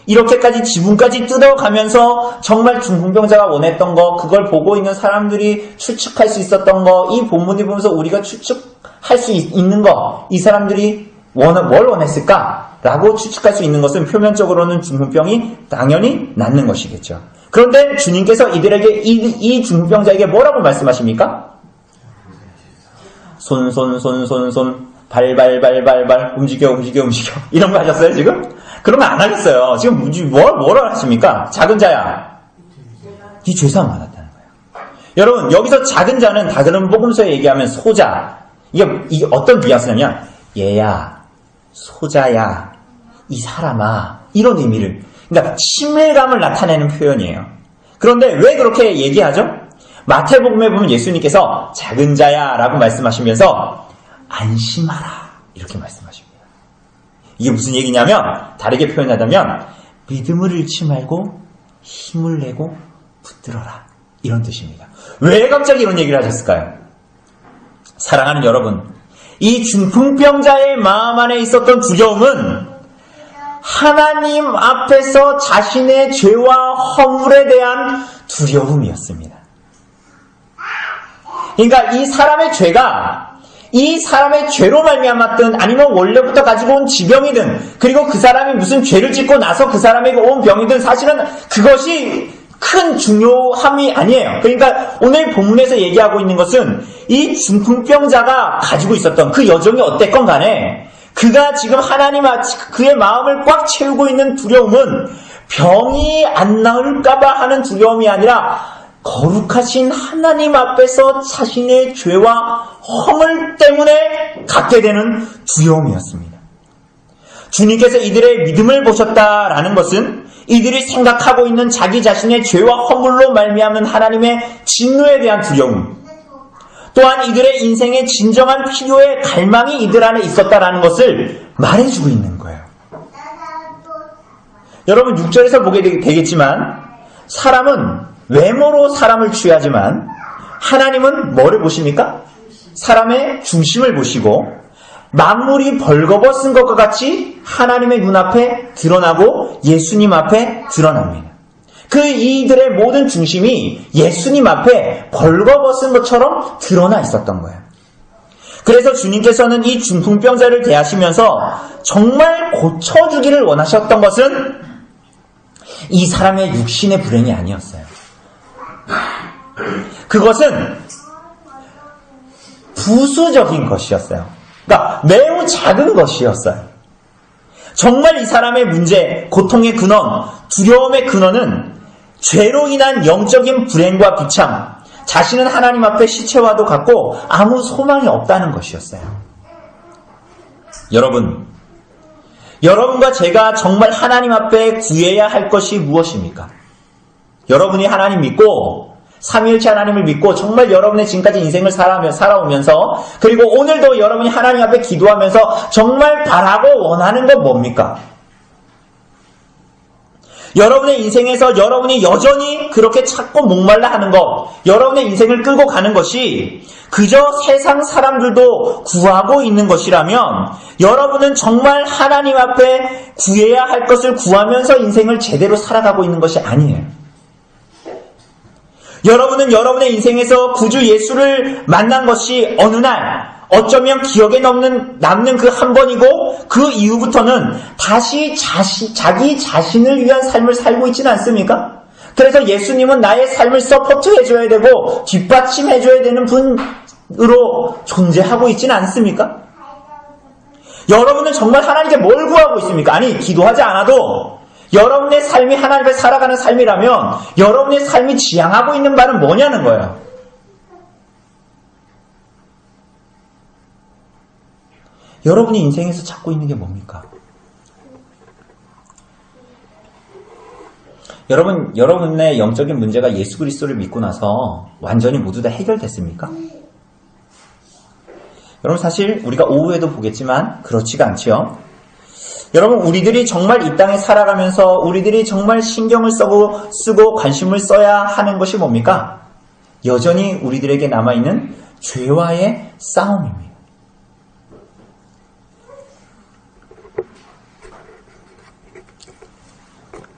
이렇게까지 지붕까지 뜯어가면서 정말 중풍병자가 원했던 거, 그걸 보고 있는 사람들이 추측할 수 있었던 거, 이 본문을 보면서 우리가 추측할 수 있는 거, 이 사람들이 뭘 원했을까? 라고 추측할 수 있는 것은 표면적으로는 중풍병이 당연히 낫는 것이겠죠. 그런데 주님께서 이들에게 이 중풍병자에게 뭐라고 말씀하십니까? 손 발발 움직여 이런 거 하셨어요 지금? 그런 거 안 하겠어요. 지금 뭐라 하십니까? 작은 자야 네 죄사함 받았다는 거예요. 여러분 여기서 작은 자는 다른 복음서에 얘기하면 소자, 이게 어떤 뉘앙스냐면 얘야, 소자야, 이 사람아, 이런 의미를, 그러니까 친밀감을 나타내는 표현이에요. 그런데 왜 그렇게 얘기하죠? 마태복음에 보면 예수님께서 작은 자야 라고 말씀하시면서 안심하라 이렇게 말씀하십니다. 이게 무슨 얘기냐면 다르게 표현하자면 믿음을 잃지 말고 힘을 내고 붙들어라 이런 뜻입니다. 왜 갑자기 이런 얘기를 하셨을까요? 사랑하는 여러분, 이 중풍병자의 마음 안에 있었던 두려움은 하나님 앞에서 자신의 죄와 허물에 대한 두려움이었습니다. 그러니까 이 사람의 죄가 이 사람의 죄로 말미암았든 아니면 원래부터 가지고 온 지병이든 그리고 그 사람이 무슨 죄를 짓고 나서 그 사람에게 온 병이든 사실은 그것이 큰 중요함이 아니에요. 그러니까 오늘 본문에서 얘기하고 있는 것은 이 중풍병자가 가지고 있었던 그 여정이 어땠건 간에 그가 지금 하나님 그의 마음을 꽉 채우고 있는 두려움은 병이 안 나을까봐 하는 두려움이 아니라 거룩하신 하나님 앞에서 자신의 죄와 허물 때문에 갖게 되는 두려움이었습니다. 주님께서 이들의 믿음을 보셨다라는 것은 이들이 생각하고 있는 자기 자신의 죄와 허물로 말미암는 하나님의 진노에 대한 두려움, 또한 이들의 인생의 진정한 필요의 갈망이 이들 안에 있었다라는 것을 말해주고 있는 거예요. 여러분 6절에서 보게 되겠지만 사람은 외모로 사람을 취하지만 하나님은 뭐를 보십니까? 사람의 중심을 보시고 만물이 벌거벗은 것과 같이 하나님의 눈앞에 드러나고 예수님 앞에 드러납니다. 이들의 모든 중심이 예수님 앞에 벌거벗은 것처럼 드러나 있었던 거예요. 그래서 주님께서는 이 중풍병자를 대하시면서 정말 고쳐주기를 원하셨던 것은 이 사람의 육신의 불행이 아니었어요. 그것은 부수적인 것이었어요. 그러니까 매우 작은 것이었어요. 정말 이 사람의 문제, 고통의 근원, 두려움의 근원은 죄로 인한 영적인 불행과 비참, 자신은 하나님 앞에 시체와도 같고 아무 소망이 없다는 것이었어요. 여러분과 제가 정말 하나님 앞에 구해야 할 것이 무엇입니까? 여러분이 하나님 믿고 삼위일체 하나님을 믿고 정말 여러분의 지금까지 인생을 살아오면서 그리고 오늘도 여러분이 하나님 앞에 기도하면서 정말 바라고 원하는 건 뭡니까? 여러분의 인생에서 여러분이 여전히 그렇게 찾고 목말라 하는 것, 여러분의 인생을 끌고 가는 것이 그저 세상 사람들도 구하고 있는 것이라면 여러분은 정말 하나님 앞에 구해야 할 것을 구하면서 인생을 제대로 살아가고 있는 것이 아니에요. 여러분은 여러분의 인생에서 구주 예수를 만난 것이 어느 날 어쩌면 기억에 남는 그 한 번이고 그 이후부터는 다시 자기 자신을 위한 삶을 살고 있지는 않습니까? 그래서 예수님은 나의 삶을 서포트해줘야 되고 뒷받침해줘야 되는 분으로 존재하고 있지는 않습니까? 여러분은 정말 하나님께 뭘 구하고 있습니까? 아니, 기도하지 않아도 여러분의 삶이 하나님 앞에 살아가는 삶이라면 여러분의 삶이 지향하고 있는 바는 뭐냐는 거예요. 여러분이 인생에서 찾고 있는 게 뭡니까? 여러분의 영적인 문제가 예수 그리스도를 믿고 나서 완전히 모두 다 해결됐습니까? 여러분 사실 우리가 오후에도 보겠지만 그렇지가 않죠. 여러분 우리들이 정말 이 땅에 살아가면서 우리들이 정말 신경을 쓰고 관심을 써야 하는 것이 뭡니까? 여전히 우리들에게 남아있는 죄와의 싸움입니다.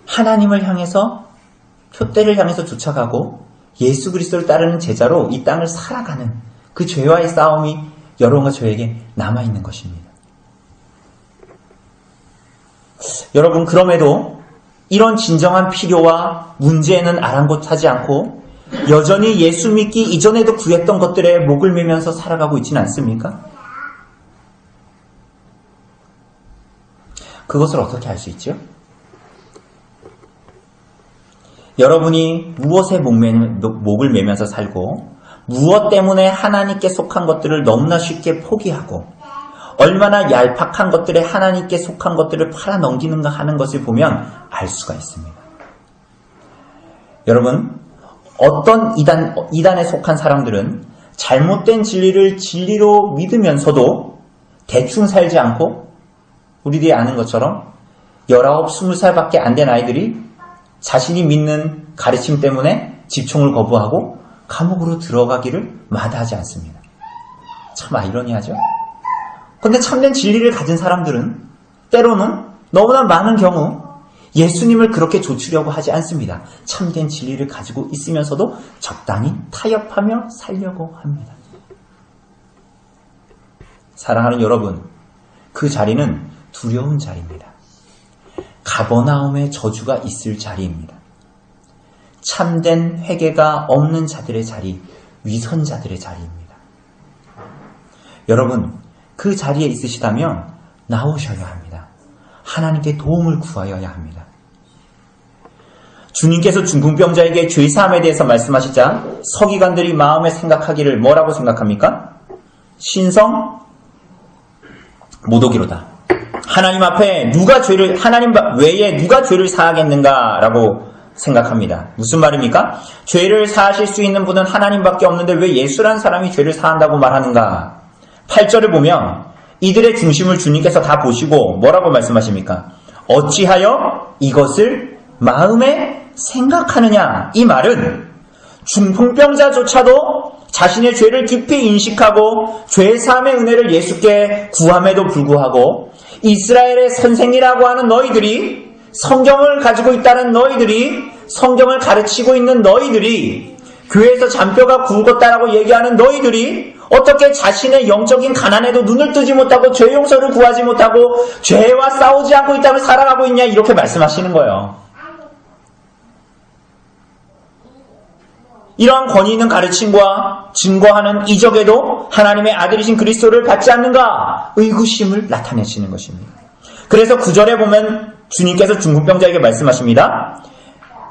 하나님을 향해서 표대를 향해서 쫓아가고 예수 그리스도를 따르는 제자로 이 땅을 살아가는 그 죄와의 싸움이 여러분과 저에게 남아있는 것입니다. 여러분 그럼에도 이런 진정한 필요와 문제에는 아랑곳하지 않고 여전히 예수 믿기 이전에도 구했던 것들에 목을 매면서 살아가고 있지는 않습니까? 그것을 어떻게 알 수 있죠? 여러분이 무엇에 목을 매면서 살고 무엇 때문에 하나님께 속한 것들을 너무나 쉽게 포기하고 얼마나 얄팍한 것들에 하나님께 속한 것들을 팔아넘기는가 하는 것을 보면 알 수가 있습니다. 여러분, 어떤 이단에 속한 사람들은 잘못된 진리를 진리로 믿으면서도 대충 살지 않고 우리들이 아는 것처럼 19, 20살밖에 안 된 아이들이 자신이 믿는 가르침 때문에 집총을 거부하고 감옥으로 들어가기를 마다하지 않습니다. 참 아이러니하죠? 그런데 참된 진리를 가진 사람들은 때로는 너무나 많은 경우 예수님을 그렇게 조추려고 하지 않습니다. 참된 진리를 가지고 있으면서도 적당히 타협하며 살려고 합니다. 사랑하는 여러분, 그 자리는 두려운 자리입니다. 가버나움의 저주가 있을 자리입니다. 참된 회개가 없는 자들의 자리, 위선자들의 자리입니다. 여러분, 그 자리에 있으시다면 나오셔야 합니다. 하나님께 도움을 구하여야 합니다. 주님께서 중풍병자에게 죄사함에 대해서 말씀하시자 서기관들이 마음에 생각하기를 뭐라고 생각합니까? 신성 모독이로다. 하나님 앞에 하나님 외에 누가 죄를 사하겠는가라고 생각합니다. 무슨 말입니까? 죄를 사하실 수 있는 분은 하나님밖에 없는데 왜 예수라는 사람이 죄를 사한다고 말하는가? 8절을 보면 이들의 중심을 주님께서 다 보시고 뭐라고 말씀하십니까? 어찌하여 이것을 마음에 생각하느냐? 이 말은 중풍병자조차도 자신의 죄를 깊이 인식하고 죄사함의 은혜를 예수께 구함에도 불구하고 이스라엘의 선생이라고 하는 너희들이, 성경을 가지고 있다는 너희들이, 성경을 가르치고 있는 너희들이, 교회에서 잔뼈가 굵었다라고 얘기하는 너희들이 어떻게 자신의 영적인 가난에도 눈을 뜨지 못하고 죄 용서를 구하지 못하고 죄와 싸우지 않고 있다면 살아가고 있냐, 이렇게 말씀하시는 거예요. 이러한 권위 있는 가르침과 증거하는 이적에도 하나님의 아들이신 그리스도를 받지 않는가? 의구심을 나타내시는 것입니다. 그래서 9절에 보면 주님께서 중풍병자에게 말씀하십니다.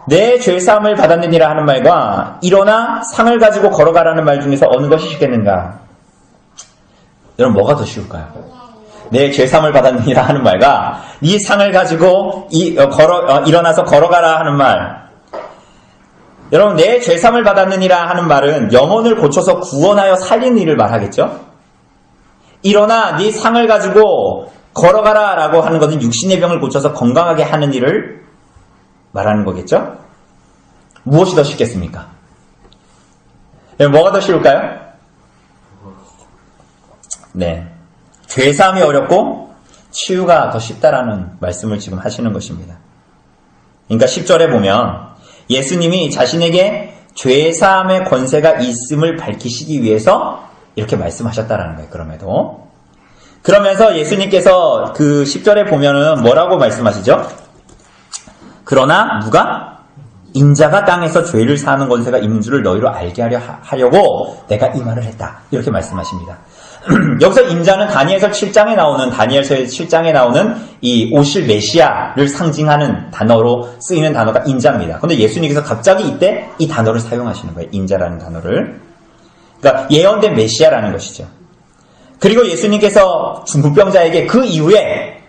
내 죄사함을 받았느니라 하는 말과 일어나 상을 가지고 걸어가라는 말 중에서 어느 것이 쉽겠는가? 여러분, 뭐가 더 쉬울까요? 내 죄사함을 받았느니라 하는 말과 네 상을 가지고 일어나서 걸어가라 하는 말. 여러분, 내 죄사함을 받았느니라 하는 말은 영혼을 고쳐서 구원하여 살리는 일을 말하겠죠? 일어나 네 상을 가지고 걸어가라 라고 하는 것은 육신의 병을 고쳐서 건강하게 하는 일을 말하는 거겠죠? 무엇이 더 쉽겠습니까? 뭐가 더 쉬울까요? 네. 죄사함이 어렵고 치유가 더 쉽다라는 말씀을 지금 하시는 것입니다. 그러니까 10절에 보면 예수님이 자신에게 죄사함의 권세가 있음을 밝히시기 위해서 이렇게 말씀하셨다라는 거예요. 그러면서 예수님께서 그 10절에 보면은 뭐라고 말씀하시죠? 그러나 누가? 인자가 땅에서 죄를 사하는 권세가 있는 줄을 너희로 알게 하려고 내가 이 말을 했다. 이렇게 말씀하십니다. 여기서 인자는 다니엘서 7장에 나오는 이 오실 메시아를 상징하는 단어로 쓰이는 단어가 인자입니다. 그런데 예수님께서 갑자기 이때 이 단어를 사용하시는 거예요. 인자라는 단어를. 그러니까 예언된 메시아라는 것이죠. 그리고 예수님께서 중풍병자에게 그 이후에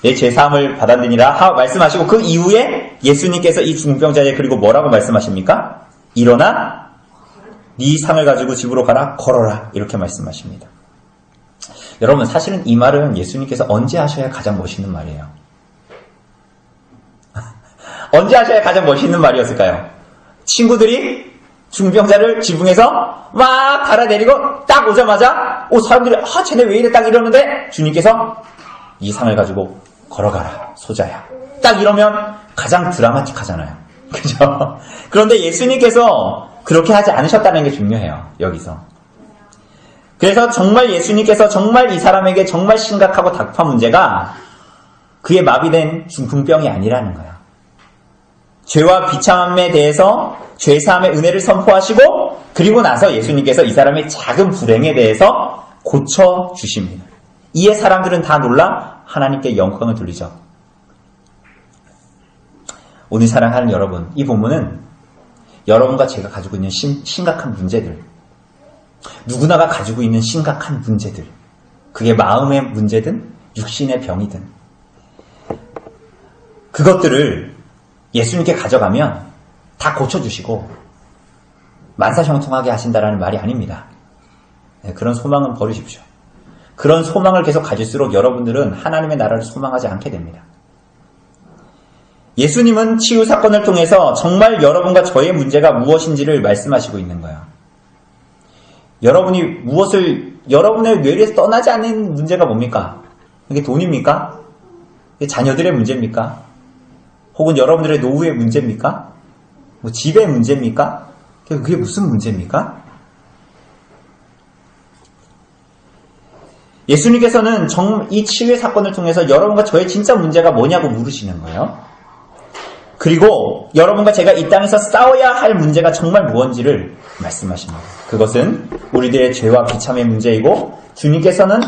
내 죄사함을 받았느니라 말씀하시고 그 이후에 예수님께서 이 중풍병자에게 그리고 뭐라고 말씀하십니까? 일어나 네 상을 가지고 집으로 가라, 걸어라, 이렇게 말씀하십니다. 여러분, 사실은 이 말은 예수님께서 언제 하셔야 가장 멋있는 말이에요? 언제 하셔야 가장 멋있는 말이었을까요? 친구들이 중병자를 지붕에서 막 달아내리고 딱 오자마자 사람들이 쟤네 왜 이래 딱 이러는데 주님께서 이 상을 가지고 걸어가라, 소자야. 딱 이러면 가장 드라마틱하잖아요. 그죠? 그런데 예수님께서 그렇게 하지 않으셨다는 게 중요해요. 여기서. 그래서 정말 예수님께서 정말 이 사람에게 정말 심각하고 다급한 문제가 그의 마비된 중풍병이 아니라는 거예요. 죄와 비참함에 대해서 죄사함의 은혜를 선포하시고 그리고 나서 예수님께서 이 사람의 작은 불행에 대해서 고쳐주십니다. 이에 사람들은 다 놀라 하나님께 영광을 돌리죠. 오늘 사랑하는 여러분, 이 본문은 여러분과 제가 가지고 있는 심각한 문제들, 누구나가 가지고 있는 심각한 문제들, 그게 마음의 문제든 육신의 병이든 그것들을 예수님께 가져가면 다 고쳐주시고 만사형통하게 하신다라는 말이 아닙니다. 그런 소망은 버리십시오. 그런 소망을 계속 가질수록 여러분들은 하나님의 나라를 소망하지 않게 됩니다. 예수님은 치유 사건을 통해서 정말 여러분과 저의 문제가 무엇인지를 말씀하시고 있는 거예요. 여러분의 뇌리에서 떠나지 않는 문제가 뭡니까? 이게 돈입니까? 이게 자녀들의 문제입니까? 혹은 여러분들의 노후의 문제입니까? 뭐 집의 문제입니까? 그게 무슨 문제입니까? 예수님께서는 이 치유의 사건을 통해서 여러분과 저의 진짜 문제가 뭐냐고 물으시는 거예요. 그리고 여러분과 제가 이 땅에서 싸워야 할 문제가 정말 무엇인지를 말씀하십니다. 그것은 우리들의 죄와 비참의 문제이고 주님께서는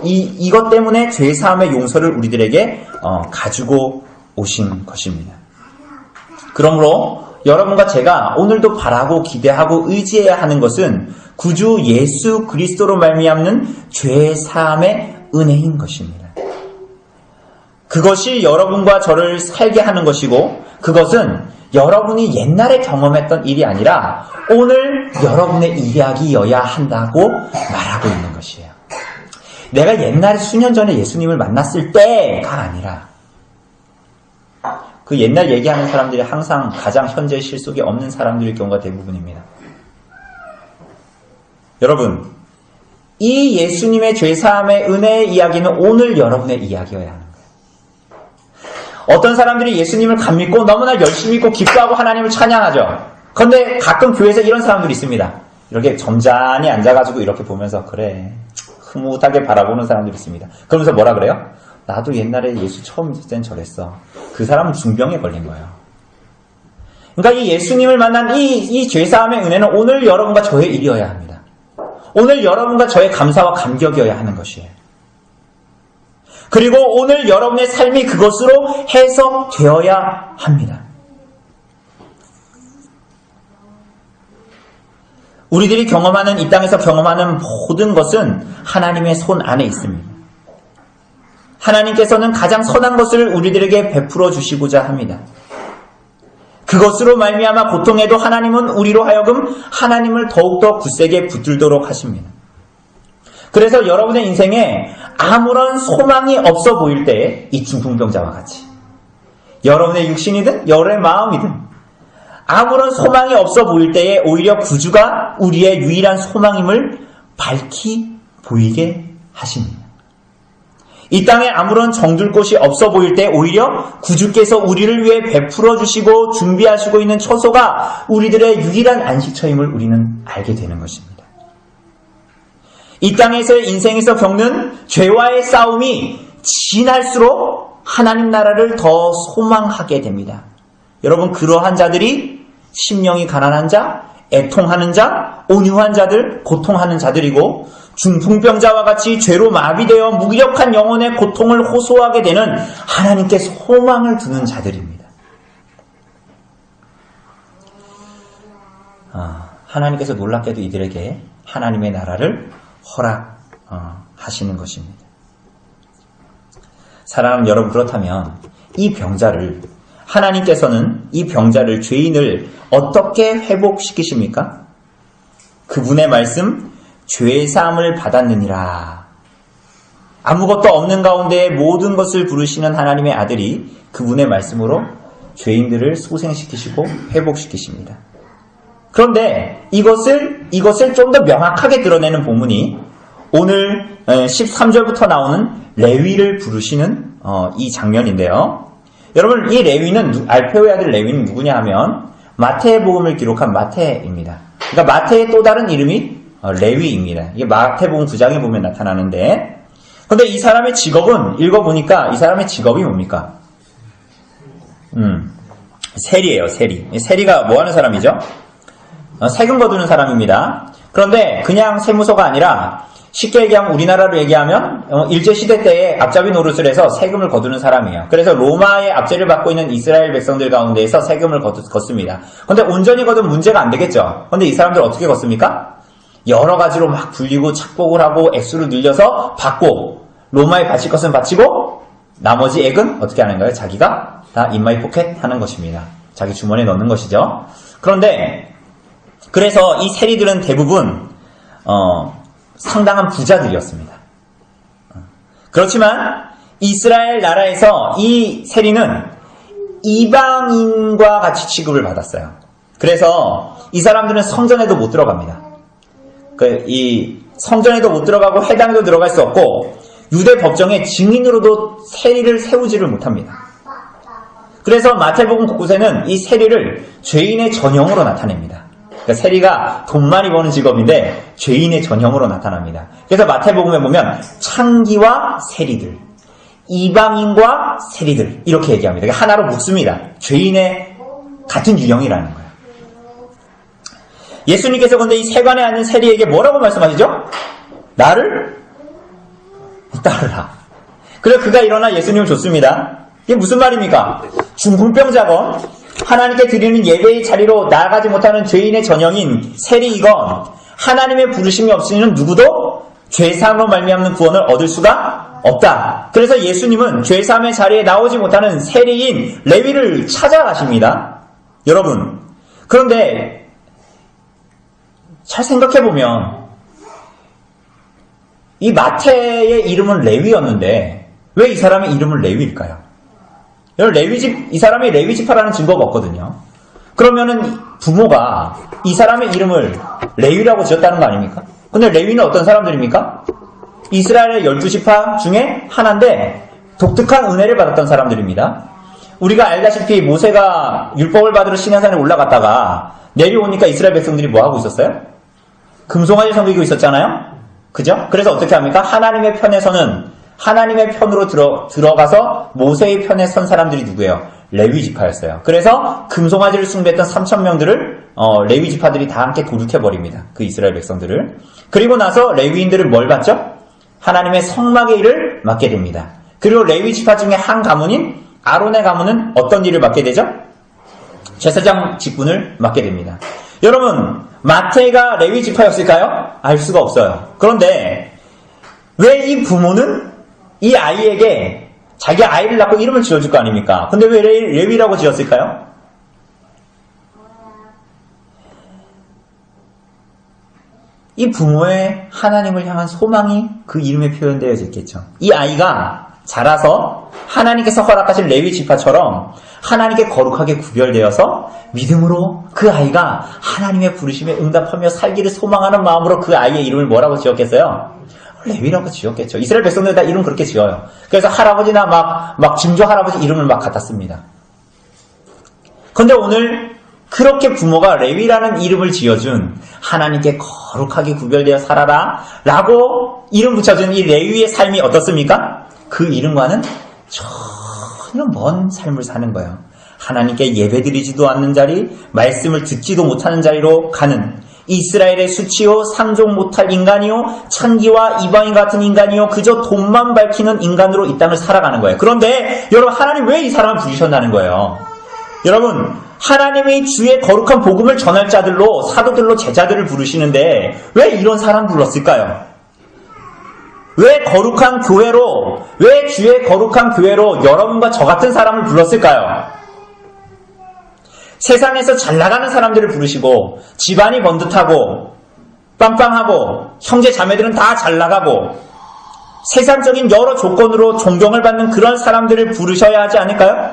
이것 때문에 죄사함의 용서를 우리들에게 가지고 오신 것입니다. 그러므로 여러분과 제가 오늘도 바라고 기대하고 의지해야 하는 것은 구주 예수 그리스도로 말미암는 죄사함의 은혜인 것입니다. 그것이 여러분과 저를 살게 하는 것이고 그것은 여러분이 옛날에 경험했던 일이 아니라 오늘 여러분의 이야기여야 한다고 말하고 있는 것이에요. 내가 옛날에 수년 전에 예수님을 만났을 때가 아니라 그 옛날 얘기하는 사람들이 항상 가장 현재 실속이 없는 사람들일 경우가 대부분입니다. 여러분, 이 예수님의 죄사함의 은혜의 이야기는 오늘 여러분의 이야기여야 하는 거예요. 어떤 사람들이 예수님을 감 믿고 너무나 열심히 믿고 기뻐하고 하나님을 찬양하죠. 그런데 가끔 교회에서 이런 사람들이 있습니다. 이렇게 점잖이 앉아가지고 이렇게 보면서 그래 흐뭇하게 바라보는 사람들이 있습니다. 그러면서 뭐라 그래요? 나도 옛날에 예수 처음 믿을 땐 저랬어. 그 사람은 중병에 걸린 거예요. 그러니까 이 예수님을 만난 이 죄사함의 은혜는 오늘 여러분과 저의 일이어야 합니다. 오늘 여러분과 저의 감사와 감격이어야 하는 것이에요. 그리고 오늘 여러분의 삶이 그것으로 해석되어야 합니다. 우리들이 경험하는 이 땅에서 경험하는 모든 것은 하나님의 손 안에 있습니다. 하나님께서는 가장 선한 것을 우리들에게 베풀어 주시고자 합니다. 그것으로 말미암아 고통에도 하나님은 우리로 하여금 하나님을 더욱더 굳세게 붙들도록 하십니다. 그래서 여러분의 인생에 아무런 소망이 없어 보일 때 이 중풍병자와 같이 여러분의 육신이든 여러분의 마음이든 아무런 소망이 없어 보일 때에 오히려 구주가 우리의 유일한 소망임을 밝히 보이게 하십니다. 이 땅에 아무런 정들 곳이 없어 보일 때 오히려 구주께서 우리를 위해 베풀어 주시고 준비하시고 있는 처소가 우리들의 유일한 안식처임을 우리는 알게 되는 것입니다. 이 땅에서의 인생에서 겪는 죄와의 싸움이 지날수록 하나님 나라를 더 소망하게 됩니다. 여러분, 그러한 자들이 심령이 가난한 자, 애통하는 자, 온유한 자들, 고통하는 자들이고 중풍병자와 같이 죄로 마비되어 무기력한 영혼의 고통을 호소하게 되는 하나님께 소망을 두는 자들입니다. 하나님께서 놀랍게도 이들에게 하나님의 나라를 허락하시는 것입니다. 사랑하는 여러분, 그렇다면 이 병자를 하나님께서는 이 병자를 죄인을 어떻게 회복시키십니까? 그분의 말씀 죄사함을 받았느니라. 아무것도 없는 가운데 모든 것을 부르시는 하나님의 아들이 그분의 말씀으로 죄인들을 소생시키시고 회복시키십니다. 그런데 이것을 좀 더 명확하게 드러내는 본문이 오늘 13절부터 나오는 레위를 부르시는 이 장면인데요. 여러분, 이 레위는 알페오의 아들 레위는 누구냐 하면 마태복음을 기록한 마태입니다. 그러니까 마태의 또 다른 이름이 레위입니다. 이게 마태복음 9장에 보면 나타나는데, 근데 이 사람의 직업은 읽어보니까 이 사람의 직업이 뭡니까? 세리예요. 세리가 뭐 하는 사람이죠? 세금 거두는 사람입니다. 그런데 그냥 세무서가 아니라 쉽게 얘기하면 우리나라로 얘기하면 일제시대 때에 앞잡이 노릇을 해서 세금을 거두는 사람이에요. 그래서 로마의 압제를 받고 있는 이스라엘 백성들 가운데에서 세금을 걷습니다. 그런데 온전히 거두면 문제가 안 되겠죠. 그런데 이 사람들 어떻게 걷습니까? 여러 가지로 막 불리고 착복을 하고 액수를 늘려서 받고 로마에 바칠 것은 바치고 나머지 액은 어떻게 하는 거예요? 자기가 다 in my pocket 하는 것입니다. 자기 주머니에 넣는 것이죠. 그런데 그래서 이 세리들은 대부분 상당한 부자들이었습니다. 그렇지만 이스라엘 나라에서 이 세리는 이방인과 같이 취급을 받았어요. 그래서 이 사람들은 성전에도 못 들어갑니다. 이 성전에도 못 들어가고 회당에도 들어갈 수 없고 유대 법정에 증인으로도 세리를 세우지를 못합니다. 그래서 마태복음 곳곳에는 이 세리를 죄인의 전형으로 나타냅니다. 그러니까 세리가 돈 많이 버는 직업인데 죄인의 전형으로 나타납니다. 그래서 마태복음에 보면 창기와 세리들, 이방인과 세리들 이렇게 얘기합니다. 그러니까 하나로 묶습니다. 죄인의 같은 유형이라는 거예요. 예수님께서 근데 이 세관에 앉은 세리에게 뭐라고 말씀하시죠? 나를 따르라. 그래서 그가 일어나 예수님을 줬습니다. 이게 무슨 말입니까? 중풍병자건 하나님께 드리는 예배의 자리로 나아가지 못하는 죄인의 전형인 세리이건 하나님의 부르심이 없이는 누구도 죄사함으로 말미암는 구원을 얻을 수가 없다. 그래서 예수님은 죄사함의 자리에 나오지 못하는 세리인 레위를 찾아가십니다. 여러분, 그런데 잘 생각해보면 이 마태의 이름은 레위였는데 왜 이 사람의 이름은 레위일까요? 이 사람이 레위 지파라는 증거가 없거든요. 그러면은 부모가 이 사람의 이름을 레위라고 지었다는 거 아닙니까? 근데 레위는 어떤 사람들입니까? 이스라엘의 12지파 중에 하나인데 독특한 은혜를 받았던 사람들입니다. 우리가 알다시피 모세가 율법을 받으러 시내산에 올라갔다가 내려오니까 이스라엘 백성들이 뭐 하고 있었어요? 금송아지 섬기고 있었잖아요? 그죠? 그래서 어떻게 합니까? 하나님의 편에서는 하나님의 편으로 들어가서 모세의 편에 선 사람들이 누구예요? 레위 지파였어요. 그래서 금송아지를 숭배했던 3,000명들을 레위 지파들이 다 함께 도륙해버립니다. 그 이스라엘 백성들을. 그리고 나서 레위인들은 뭘 받죠? 하나님의 성막의 일을 맡게 됩니다. 그리고 레위 지파 중에 한 가문인 아론의 가문은 어떤 일을 맡게 되죠? 제사장 직분을 맡게 됩니다. 여러분, 마태가 레위 지파였을까요? 알 수가 없어요. 그런데 왜 이 부모는 이 아이에게 자기 아이를 낳고 이름을 지어줄 거 아닙니까? 근데 왜 레위라고 지었을까요? 이 부모의 하나님을 향한 소망이 그 이름에 표현되어 있겠죠. 이 아이가 자라서 하나님께서 허락하신 레위 지파처럼 하나님께 거룩하게 구별되어서 믿음으로 그 아이가 하나님의 부르심에 응답하며 살기를 소망하는 마음으로 그 아이의 이름을 뭐라고 지었겠어요? 레위라고 지었겠죠. 이스라엘 백성들 다 이름 그렇게 지어요. 그래서 할아버지나 막 증조 할아버지 이름을 막 갖다 씁니다. 근데 오늘 그렇게 부모가 레위라는 이름을 지어준 하나님께 거룩하게 구별되어 살아라 라고 이름 붙여준 이 레위의 삶이 어떻습니까? 그 이름과는 전혀 먼 삶을 사는 거예요. 하나님께 예배드리지도 않는 자리, 말씀을 듣지도 못하는 자리로 가는 이스라엘의 수치요 상종 못할 인간이요 창기와 이방인 같은 인간이요 그저 돈만 밝히는 인간으로 이 땅을 살아가는 거예요. 그런데 여러분, 하나님 왜 이 사람을 부르셨다는 거예요? 여러분, 하나님이 주의 거룩한 복음을 전할 자들로 사도들로 제자들을 부르시는데 왜 이런 사람 불렀을까요? 왜 거룩한 교회로, 왜 주의 거룩한 교회로 여러분과 저 같은 사람을 불렀을까요? 세상에서 잘 나가는 사람들을 부르시고 집안이 번듯하고 빵빵하고 형제 자매들은 다 잘 나가고 세상적인 여러 조건으로 존경을 받는 그런 사람들을 부르셔야 하지 않을까요?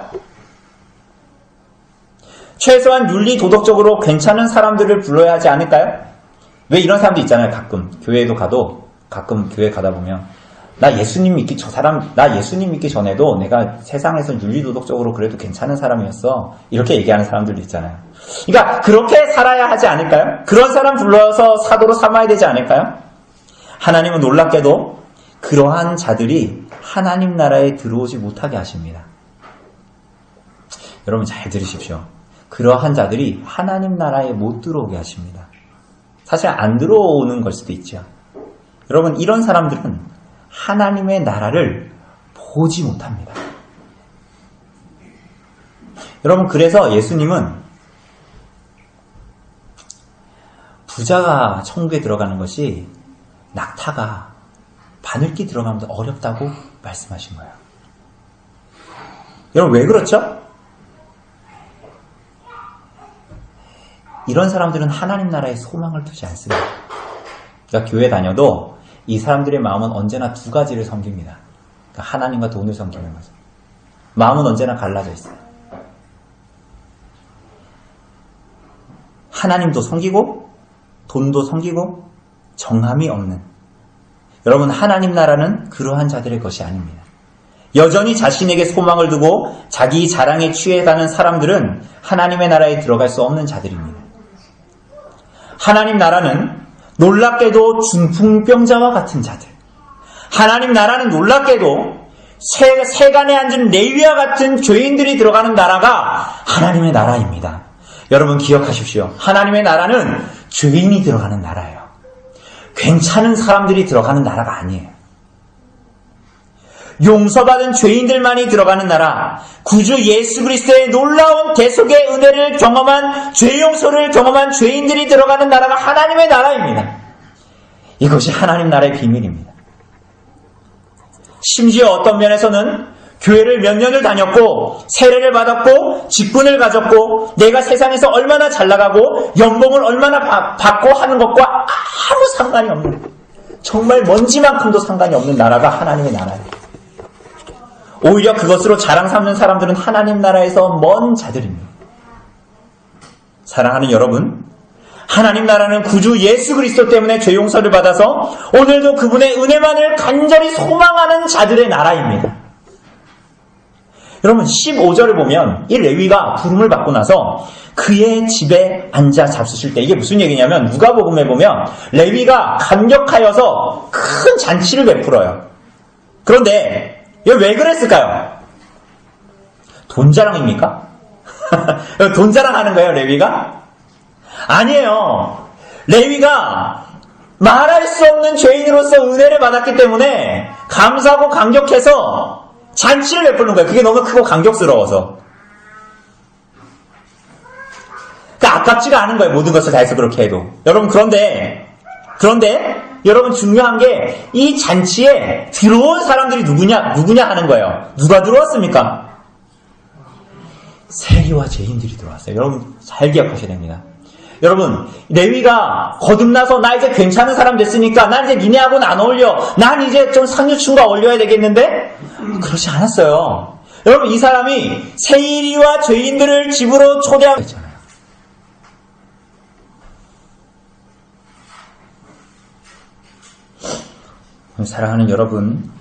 최소한 윤리 도덕적으로 괜찮은 사람들을 불러야 하지 않을까요? 왜 이런 사람도 있잖아요. 가끔 교회에도 가도 가끔 교회 가다 보면 나 예수님 믿기 전에도 내가 세상에서 윤리도덕적으로 그래도 괜찮은 사람이었어. 이렇게 얘기하는 사람들도 있잖아요. 그러니까 그렇게 살아야 하지 않을까요? 그런 사람 불러서 사도로 삼아야 되지 않을까요? 하나님은 놀랍게도 그러한 자들이 하나님 나라에 들어오지 못하게 하십니다. 여러분 잘 들으십시오. 그러한 자들이 하나님 나라에 못 들어오게 하십니다. 사실 안 들어오는 걸 수도 있죠. 여러분, 이런 사람들은 하나님의 나라를 보지 못합니다. 여러분, 그래서 예수님은 부자가 천국에 들어가는 것이 낙타가 바늘기 들어가면 어렵다고 말씀하신 거예요. 여러분, 왜 그렇죠? 이런 사람들은 하나님 나라에 소망을 두지 않습니다. 그러니까 교회 다녀도 이 사람들의 마음은 언제나 두 가지를 섬깁니다. 하나님과 돈을 섬기는 거죠. 마음은 언제나 갈라져 있어요. 하나님도 섬기고 돈도 섬기고 정함이 없는, 여러분, 하나님 나라는 그러한 자들의 것이 아닙니다. 여전히 자신에게 소망을 두고 자기 자랑에 취해가는 사람들은 하나님의 나라에 들어갈 수 없는 자들입니다. 하나님 나라는 놀랍게도 중풍병자와 같은 자들, 하나님 나라는 놀랍게도 세간에 앉은 레위와 같은 죄인들이 들어가는 나라가 하나님의 나라입니다. 여러분 기억하십시오. 하나님의 나라는 죄인이 들어가는 나라예요. 괜찮은 사람들이 들어가는 나라가 아니에요. 용서받은 죄인들만이 들어가는 나라, 구주 예수 그리스도의 놀라운 대속의 은혜를 경험한, 죄 용서를 경험한 죄인들이 들어가는 나라가 하나님의 나라입니다. 이것이 하나님 나라의 비밀입니다. 심지어 어떤 면에서는 교회를 몇 년을 다녔고 세례를 받았고 직분을 가졌고 내가 세상에서 얼마나 잘나가고 연봉을 얼마나 받고 하는 것과 아무 상관이 없는, 정말 먼지만큼도 상관이 없는 나라가 하나님의 나라예요. 오히려 그것으로 자랑 삼는 사람들은 하나님 나라에서 먼 자들입니다. 사랑하는 여러분, 하나님 나라는 구주 예수 그리스도 때문에 죄 용서를 받아서 오늘도 그분의 은혜만을 간절히 소망하는 자들의 나라입니다. 여러분 15절을 보면 이 레위가 부름을 받고 나서 그의 집에 앉아 잡수실 때, 이게 무슨 얘기냐면 누가복음에 보면 레위가 감격하여서 큰 잔치를 베풀어요. 그런데 이게 왜 그랬을까요? 돈 자랑입니까? 돈 자랑하는 거예요, 레위가? 아니에요. 레위가 말할 수 없는 죄인으로서 은혜를 받았기 때문에 감사하고 감격해서 잔치를 베푸는 거예요. 그게 너무 크고 감격스러워서. 그러니까 아깝지가 않은 거예요. 모든 것을 다해서 그렇게 해도. 여러분 그런데 여러분 중요한 게 이 잔치에 들어온 사람들이 누구냐 하는 거예요. 누가 들어왔습니까? 세리와 죄인들이 들어왔어요. 여러분 잘 기억하셔야 됩니다. 여러분 레위가 거듭나서 나 이제 괜찮은 사람 됐으니까 난 이제 니네하고는 안 어울려, 난 이제 좀 상류층과 어울려야 되겠는데 그렇지 않았어요. 여러분 이 사람이 세리와 죄인들을 집으로 초대하고 있잖아요. 사랑하는 여러분,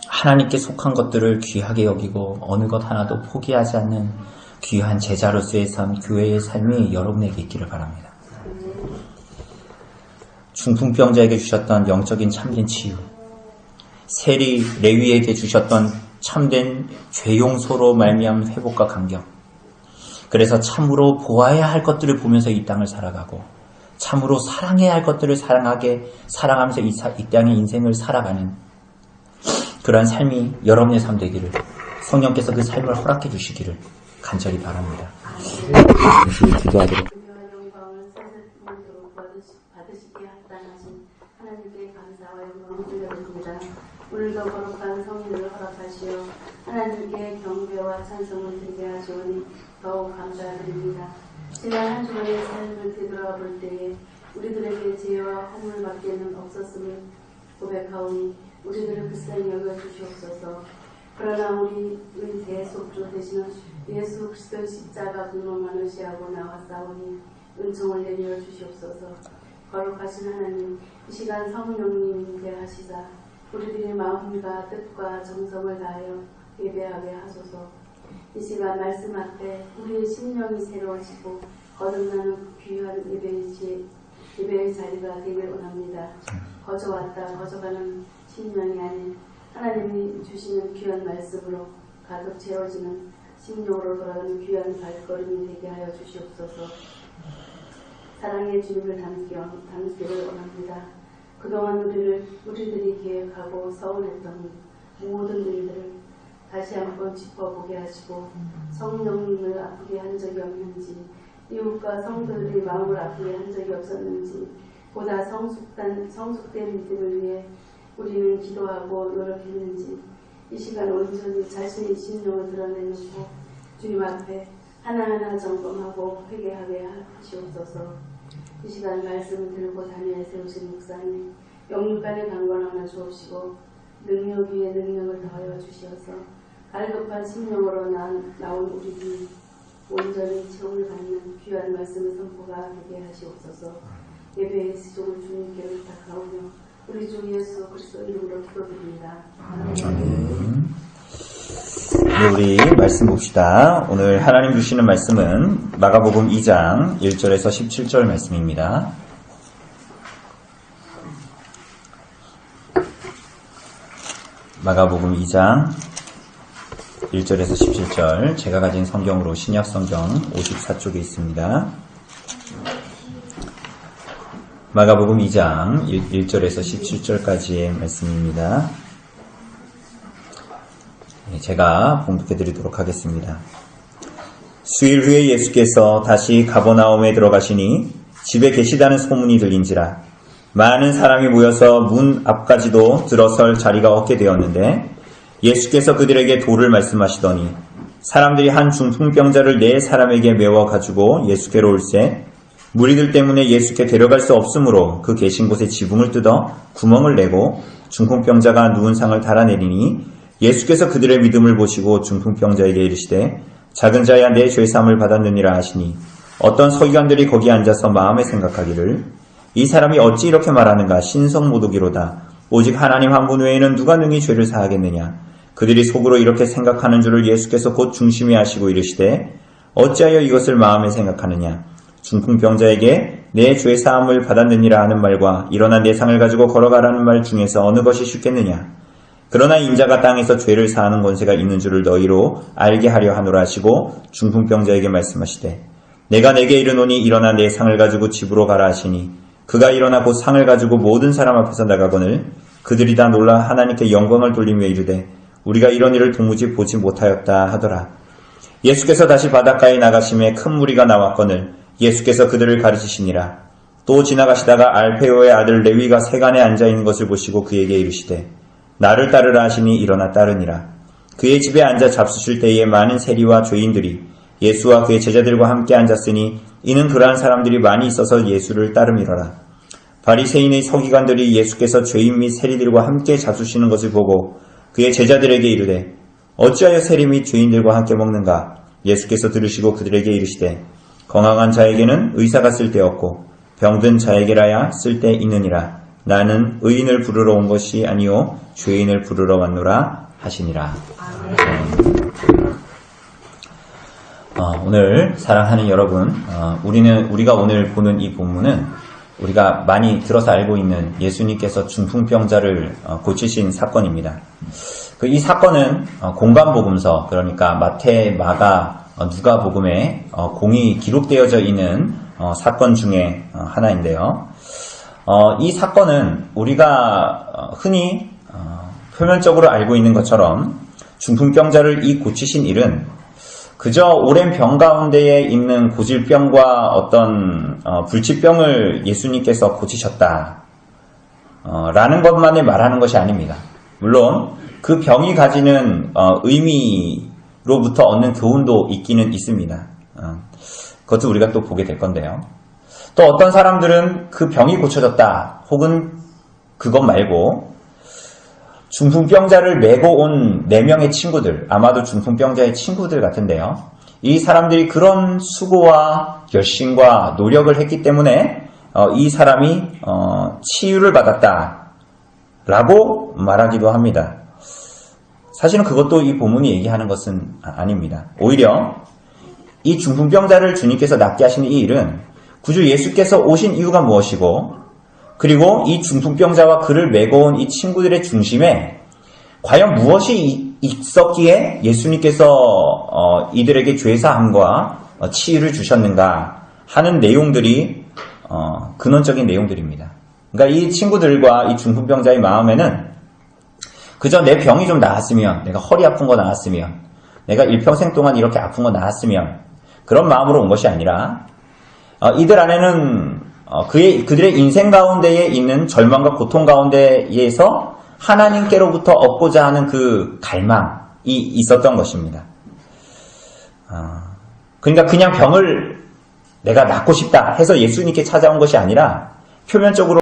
하나님께 속한 것들을 귀하게 여기고 어느 것 하나도 포기하지 않는 귀한 제자로서의 삶, 교회의 삶이 여러분에게 있기를 바랍니다. 중풍병자에게 주셨던 영적인 참된 치유, 세리 레위에게 주셨던 참된 죄용서로 말미암은 회복과 감격, 그래서 참으로 보아야 할 것들을 보면서 이 땅을 살아가고 참으로 사랑해야 할 것들을 사랑하면서 이 땅의 인생을 살아가는 그러한 삶이 여러분의 삶 되기를, 성령께서 그 삶을 허락해 주시기를 간절히 바랍니다. 기도하도록. 받으시기에 합당하신 하나님께 감사와 영광을 드립니다. 오늘도 거룩한 성인을 허락하시어 하나님께 경배와 찬송을 드리게 하시오니 더욱 감사드립니다. 지난 한 주간의 삶을 되돌아볼 때에 우리들에게 죄와 허물밖에는 없었음을 고백하오니 우리들을 불쌍히 여겨 주시옵소서. 그러나 우리의 대속주 되시는 예수 그리스도의 십자가 분노만을 시하고 나왔사오니 은총을 내려 주시옵소서. 거룩하신 하나님, 이 시간 성령님 대하시사 우리들의 마음과 뜻과 정성을 다하여 예배하게 하소서. 이 시간 말씀 앞에 우리의 심령이 새로워지고 거듭나는 귀한 예배의 자리가 되길 원합니다. 거저왔다 거저가는 심령이 아닌 하나님이 주시는 귀한 말씀으로 가득 채워지는 심령으로 돌아가는 귀한 발걸음이 되게 하여 주시옵소서. 사랑의 주님을 담기를 원합니다. 그동안 우리들이 계획하고 서운했던 모든 일들을 다시 한번 짚어보게 하시고 성령님을 아프게 한 적이 없는지, 이웃과 성도들의 마음을 아프게 한 적이 없었는지, 보다 성숙된 믿음을 위해 우리는 기도하고 노력했는지 이 시간 온전히 자신의 심령을 드러내놓고 주님 앞에 하나하나 점검하고 회개하게 하시옵소서. 이 시간 말씀을 들고 다니엘 세우신 목사님 영육간의 강건함을 주옵시고 능력 위에 능력을 더하여 주시어서 갈급한 심령으로 나온 우리들 온전히 체험을 받는 귀한 말씀의 선포가 되게 하시옵소서. 예배의 시종을 주님께 부탁하오며 우리 주 예수 그리스도 이름으로 기도드립니다. 아멘. 네, 우리 말씀 봅시다. 오늘 하나님 주시는 말씀은 마가복음 2장 1절에서 17절 말씀입니다. 마가복음 2장 1절에서 17절, 제가 가진 성경으로 신약성경 54쪽에 있습니다. 마가복음 2장 1절에서 17절까지의 말씀입니다. 제가 봉독해 드리도록 하겠습니다. 수일 후에 예수께서 다시 가버나움에 들어가시니 집에 계시다는 소문이 들린지라 많은 사람이 모여서 문 앞까지도 들어설 자리가 없게 되었는데 예수께서 그들에게 도를 말씀하시더니 사람들이 한 중풍병자를 4사람에게 메워 가지고 예수께로 올세 무리들 때문에 예수께 데려갈 수 없으므로 그 계신 곳에 지붕을 뜯어 구멍을 내고 중풍병자가 누운 상을 달아내리니 예수께서 그들의 믿음을 보시고 중풍병자에게 이르시되 작은 자야 내 죄사함을 받았느니라 하시니 어떤 서기관들이 거기 앉아서 마음에 생각하기를 이 사람이 어찌 이렇게 말하는가 신성모독이로다 오직 하나님 한 분 외에는 누가 능히 죄를 사하겠느냐 그들이 속으로 이렇게 생각하는 줄을 예수께서 곧 중심에 하시고 이르시되 어찌하여 이것을 마음에 생각하느냐 중풍병자에게 내 죄사함을 받았느니라 하는 말과 일어나 내 상을 가지고 걸어가라는 말 중에서 어느 것이 쉽겠느냐 그러나 인자가 땅에서 죄를 사하는 권세가 있는 줄을 너희로 알게 하려 하노라 하시고 중풍병자에게 말씀하시되 내가 내게 이르노니 일어나 내 상을 가지고 집으로 가라 하시니 그가 일어나 곧 상을 가지고 모든 사람 앞에서 나가거늘 그들이 다 놀라 하나님께 영광을 돌리며 이르되 우리가 이런 일을 도무지 보지 못하였다 하더라. 예수께서 다시 바닷가에 나가심에 큰 무리가 나왔거늘 예수께서 그들을 가르치시니라. 또 지나가시다가 알페오의 아들 레위가 세간에 앉아있는 것을 보시고 그에게 이르시되 나를 따르라 하시니 일어나 따르니라. 그의 집에 앉아 잡수실 때에 많은 세리와 죄인들이 예수와 그의 제자들과 함께 앉았으니 이는 그러한 사람들이 많이 있어서 예수를 따름이로라. 바리새인의 서기관들이 예수께서 죄인 및 세리들과 함께 잡수시는 것을 보고 그의 제자들에게 이르되 어찌하여 세리 및 죄인들과 함께 먹는가? 예수께서 들으시고 그들에게 이르시되 건강한 자에게는 의사가 쓸데없고 병든 자에게라야 쓸데 있느니라. 나는 의인을 부르러 온 것이 아니요 죄인을 부르러 왔노라 하시니라. 오늘 사랑하는 여러분, 우리가 오늘 보는 이 본문은 우리가 많이 들어서 알고 있는 예수님께서 중풍병자를 고치신 사건입니다. 이 사건은 공관복음서, 그러니까 마태, 마가, 누가복음에 공이 기록되어져 있는 사건 중에 하나인데요. 이 사건은 우리가 흔히 표면적으로 알고 있는 것처럼 중풍병자를 고치신 일은 그저 오랜 병 가운데에 있는 고질병과 어떤 불치병을 예수님께서 고치셨다 라는 것만을 말하는 것이 아닙니다. 물론 그 병이 가지는 의미로부터 얻는 교훈도 있기는 있습니다. 그것도 우리가 또 보게 될 건데요. 또 어떤 사람들은 그 병이 고쳐졌다 혹은 그것 말고 중풍병자를 메고 온 4명의 친구들, 아마도 중풍병자의 친구들 같은데요. 이 사람들이 그런 수고와 열심과 노력을 했기 때문에 이 사람이 치유를 받았다라고 말하기도 합니다. 사실은 그것도 이 본문이 얘기하는 것은 아닙니다. 오히려 이 중풍병자를 주님께서 낫게 하시는 이 일은 구주 예수께서 오신 이유가 무엇이고 그리고 이 중풍병자와 그를 메고 온 이 친구들의 중심에 과연 무엇이 있었기에 예수님께서 이들에게 죄사함과 치유를 주셨는가 하는 내용들이 근원적인 내용들입니다. 그러니까 이 친구들과 이 중풍병자의 마음에는 그저 내 병이 좀 나았으면, 내가 허리 아픈 거 나았으면, 내가 일평생 동안 이렇게 아픈 거 나았으면 그런 마음으로 온 것이 아니라 이들 안에는 그들의 인생 가운데에 있는 절망과 고통 가운데에서 하나님께로부터 얻고자 하는 그 갈망이 있었던 것입니다. 그러니까 그냥 병을 내가 낫고 싶다 해서 예수님께 찾아온 것이 아니라 표면적으로